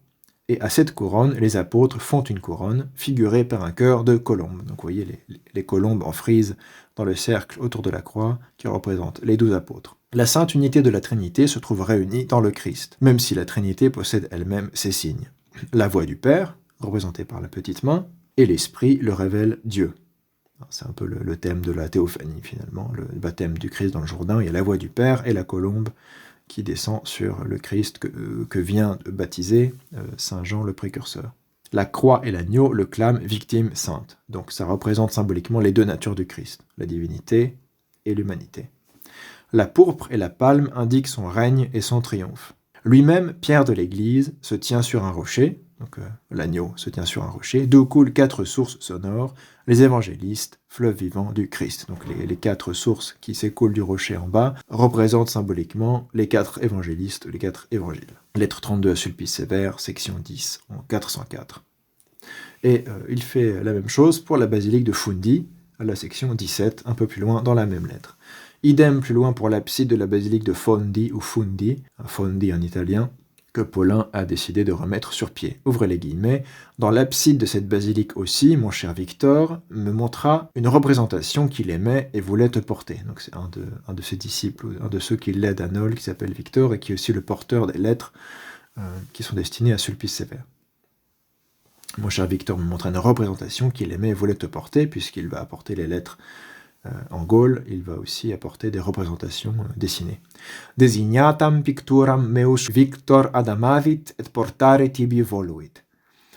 et à cette couronne, les apôtres font une couronne figurée par un cœur de colombe. Donc vous voyez les colombes en frise dans le cercle autour de la croix qui représente les 12 apôtres. La sainte unité de la Trinité se trouve réunie dans le Christ, même si la Trinité possède elle-même ses signes. La voix du Père, représentée par la petite main, et l'Esprit le révèle Dieu. C'est un peu le thème de la théophanie, finalement, le baptême du Christ dans le Jourdain. Il y a la voix du Père et la colombe qui descend sur le Christ que vient de baptiser Saint Jean le précurseur. La croix et l'agneau le clament victime sainte. Donc ça représente symboliquement les deux natures du Christ, la divinité et l'humanité. La pourpre et la palme indiquent son règne et son triomphe. Lui-même, Pierre de l'Église, se tient sur un rocher, donc l'agneau se tient sur un rocher, d'où coulent 4 sources sonores, les évangélistes, fleuve vivant du Christ. Donc les 4 sources qui s'écoulent du rocher en bas représentent symboliquement les 4 évangélistes, les 4 évangiles. Lettre 32 à Sulpice Sévère, section 10, en 404. Et il fait la même chose pour la basilique de Fundi, à la section 17, un peu plus loin dans la même lettre. Idem plus loin pour l'abside de la basilique de Fondi ou Fundi, Fondi en italien, que Paulin a décidé de remettre sur pied. Ouvrez les guillemets. Dans l'abside de cette basilique aussi, mon cher Victor me montra une représentation qu'il aimait et voulait te porter. Donc c'est un de ses disciples, un de ceux qui l'aident à Nol, qui s'appelle Victor, et qui est aussi le porteur des lettres qui sont destinées à Sulpice Sévère. Mon cher Victor me montra une représentation qu'il aimait et voulait te porter, puisqu'il va apporter les lettres en Gaule, il va aussi apporter des représentations dessinées. Designatam picturam meus Victor adamavit et portare tibi voluit.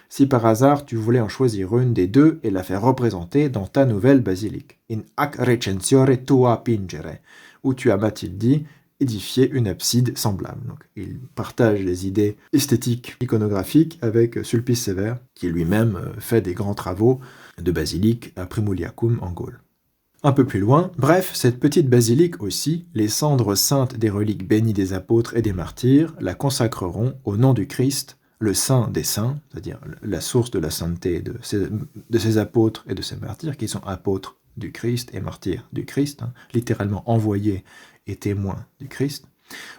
Si par hasard tu voulais en choisir une des deux et la faire représenter dans ta nouvelle basilique. In ac recensiore tua pingere, où tu as, m'a-t-il dit, édifié une abside semblable. Donc, il partage les idées esthétiques, iconographiques avec Sulpice Sévère, qui lui-même fait des grands travaux de basilique à Primuliacum en Gaule. Un peu plus loin, bref, cette petite basilique aussi, les cendres saintes des reliques bénies des apôtres et des martyrs la consacreront au nom du Christ, le saint des saints, c'est-à-dire la source de la sainteté de ces apôtres et de ces martyrs, qui sont apôtres du Christ et martyrs du Christ, littéralement envoyés et témoins du Christ,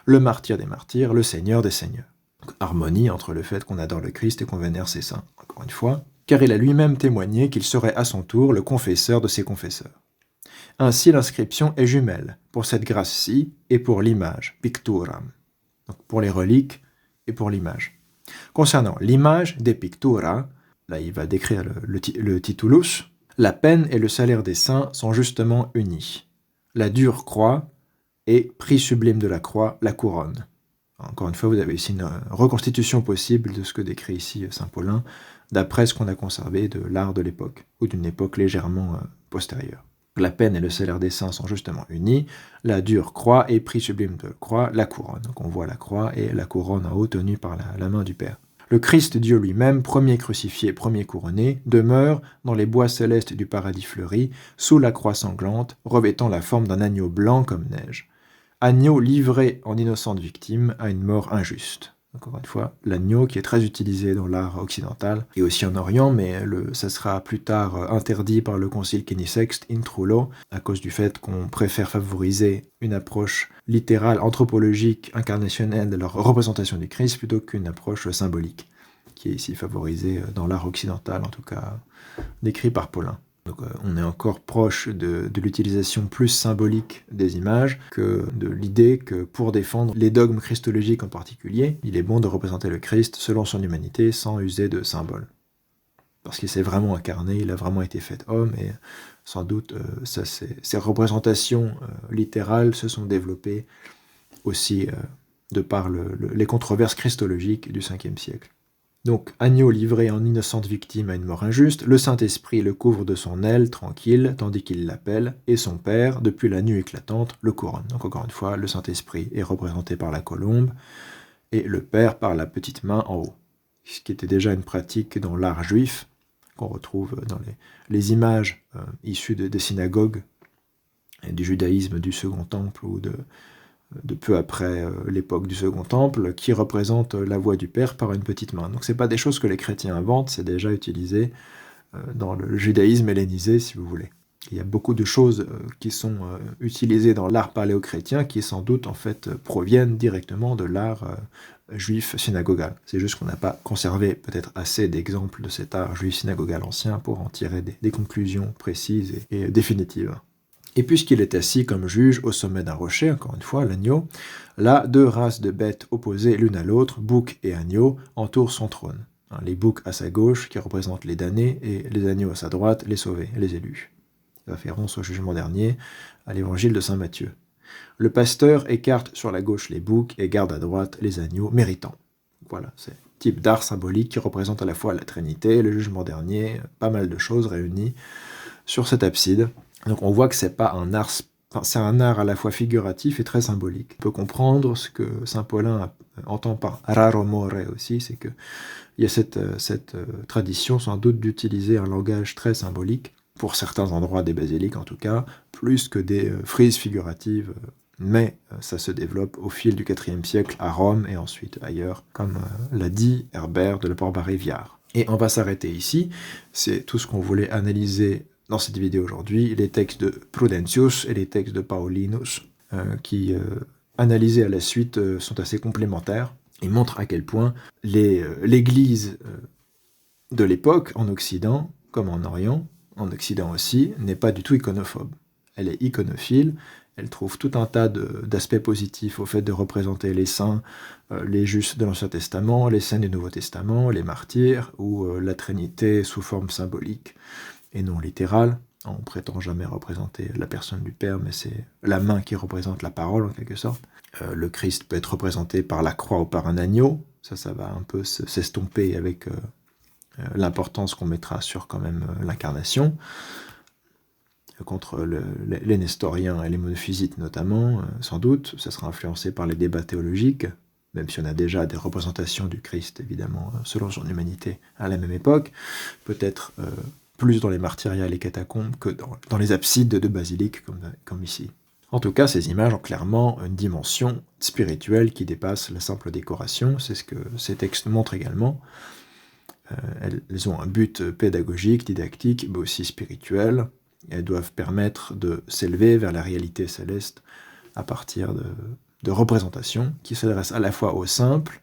le martyr des martyrs, le Seigneur des seigneurs. Donc, harmonie entre le fait qu'on adore le Christ et qu'on vénère ses saints, encore une fois, car il a lui-même témoigné qu'il serait à son tour le confesseur de ses confesseurs. Ainsi, l'inscription est jumelle pour cette grâce-ci et pour l'image, picturam, donc pour les reliques et pour l'image. Concernant l'image des pictura, là il va décrire le titulus, la peine et le salaire des saints sont justement unis. La dure croix et prix sublime de la croix, la couronne. Encore une fois, vous avez ici une reconstitution possible de ce que décrit ici saint Paulin, d'après ce qu'on a conservé de l'art de l'époque, ou d'une époque légèrement postérieure. La peine et le salaire des saints sont justement unis, la dure croix et prix sublime de la croix, la couronne. Donc on voit la croix et la couronne en haut tenue par la main du Père. Le Christ Dieu lui-même, premier crucifié, premier couronné, demeure dans les bois célestes du paradis fleuri, sous la croix sanglante, revêtant la forme d'un agneau blanc comme neige. Agneau livré en innocente victime à une mort injuste. Encore une fois, l'agneau qui est très utilisé dans l'art occidental et aussi en Orient, mais ça sera plus tard interdit par le concile Kénisext in Trullo, à cause du fait qu'on préfère favoriser une approche littérale, anthropologique, incarnationnelle de leur représentation du Christ plutôt qu'une approche symbolique, qui est ici favorisée dans l'art occidental, en tout cas décrit par Paulin. Donc on est encore proche de l'utilisation plus symbolique des images que de l'idée que pour défendre les dogmes christologiques en particulier, il est bon de représenter le Christ selon son humanité sans user de symboles. Parce qu'il s'est vraiment incarné, il a vraiment été fait homme, et sans doute ces représentations littérales se sont développées aussi de par les controverses christologiques du 5e siècle. Donc, agneau livré en innocente victime à une mort injuste, le Saint-Esprit le couvre de son aile, tranquille, tandis qu'il l'appelle, et son Père, depuis la nuit éclatante, le couronne. Donc, encore une fois, le Saint-Esprit est représenté par la colombe, et le Père par la petite main en haut. Ce qui était déjà une pratique dans l'art juif, qu'on retrouve dans les images issues des synagogues, et du judaïsme du Second Temple, ou de peu après l'époque du Second Temple, qui représente la voix du Père par une petite main. Donc c'est pas des choses que les chrétiens inventent, c'est déjà utilisé dans le judaïsme hellénisé, si vous voulez. Il y a beaucoup de choses qui sont utilisées dans l'art paléo-chrétien qui sans doute en fait proviennent directement de l'art juif synagogal. C'est juste qu'on n'a pas conservé peut-être assez d'exemples de cet art juif synagogal ancien pour en tirer des conclusions précises et définitives. Et puisqu'il est assis comme juge au sommet d'un rocher, encore une fois, l'agneau, là, deux races de bêtes opposées l'une à l'autre, bouc et agneau, entourent son trône. Les boucs à sa gauche, qui représentent les damnés, et les agneaux à sa droite, les sauvés, les élus. Référence au jugement dernier, à l'évangile de saint Matthieu. Le pasteur écarte sur la gauche les boucs et garde à droite les agneaux méritants. Voilà, c'est un type d'art symbolique qui représente à la fois la Trinité, le jugement dernier, pas mal de choses réunies sur cette abside. Donc on voit que c'est pas un art, c'est un art à la fois figuratif et très symbolique. On peut comprendre ce que saint Paulin entend par raromore aussi, c'est que il y a cette tradition sans doute d'utiliser un langage très symbolique, pour certains endroits des basiliques en tout cas, plus que des frises figuratives, mais ça se développe au fil du IVe siècle à Rome et ensuite ailleurs, comme l'a dit Herbert de la Porbaret-Viard. Et on va s'arrêter ici, c'est tout ce qu'on voulait analyser dans cette vidéo aujourd'hui, les textes de Prudentius et les textes de Paulinus, qui, analysés à la suite, sont assez complémentaires et montrent à quel point l'Église de l'époque, en Occident, comme en Orient, en Occident aussi, n'est pas du tout iconophobe. Elle est iconophile, elle trouve tout un tas d'aspects positifs au fait de représenter les saints, les justes de l'Ancien Testament, les saints du Nouveau Testament, les martyrs, ou la Trinité sous forme symbolique et non littérale. On prétend jamais représenter la personne du Père, mais c'est la main qui représente la parole en quelque sorte. Le Christ peut être représenté par la croix ou par un agneau, ça va un peu s'estomper avec l'importance qu'on mettra sur quand même l'incarnation, contre les nestoriens et les monophysites notamment, sans doute. Ça sera influencé par les débats théologiques, même si on a déjà des représentations du Christ, évidemment, selon son humanité à la même époque, peut-être plus dans les martyriats et les catacombes que dans les absides de basiliques comme ici. En tout cas, ces images ont clairement une dimension spirituelle qui dépasse la simple décoration, c'est ce que ces textes montrent également. Elles ont un but pédagogique, didactique, mais aussi spirituel. Elles doivent permettre de s'élever vers la réalité céleste à partir de représentations qui s'adressent à la fois aux simples,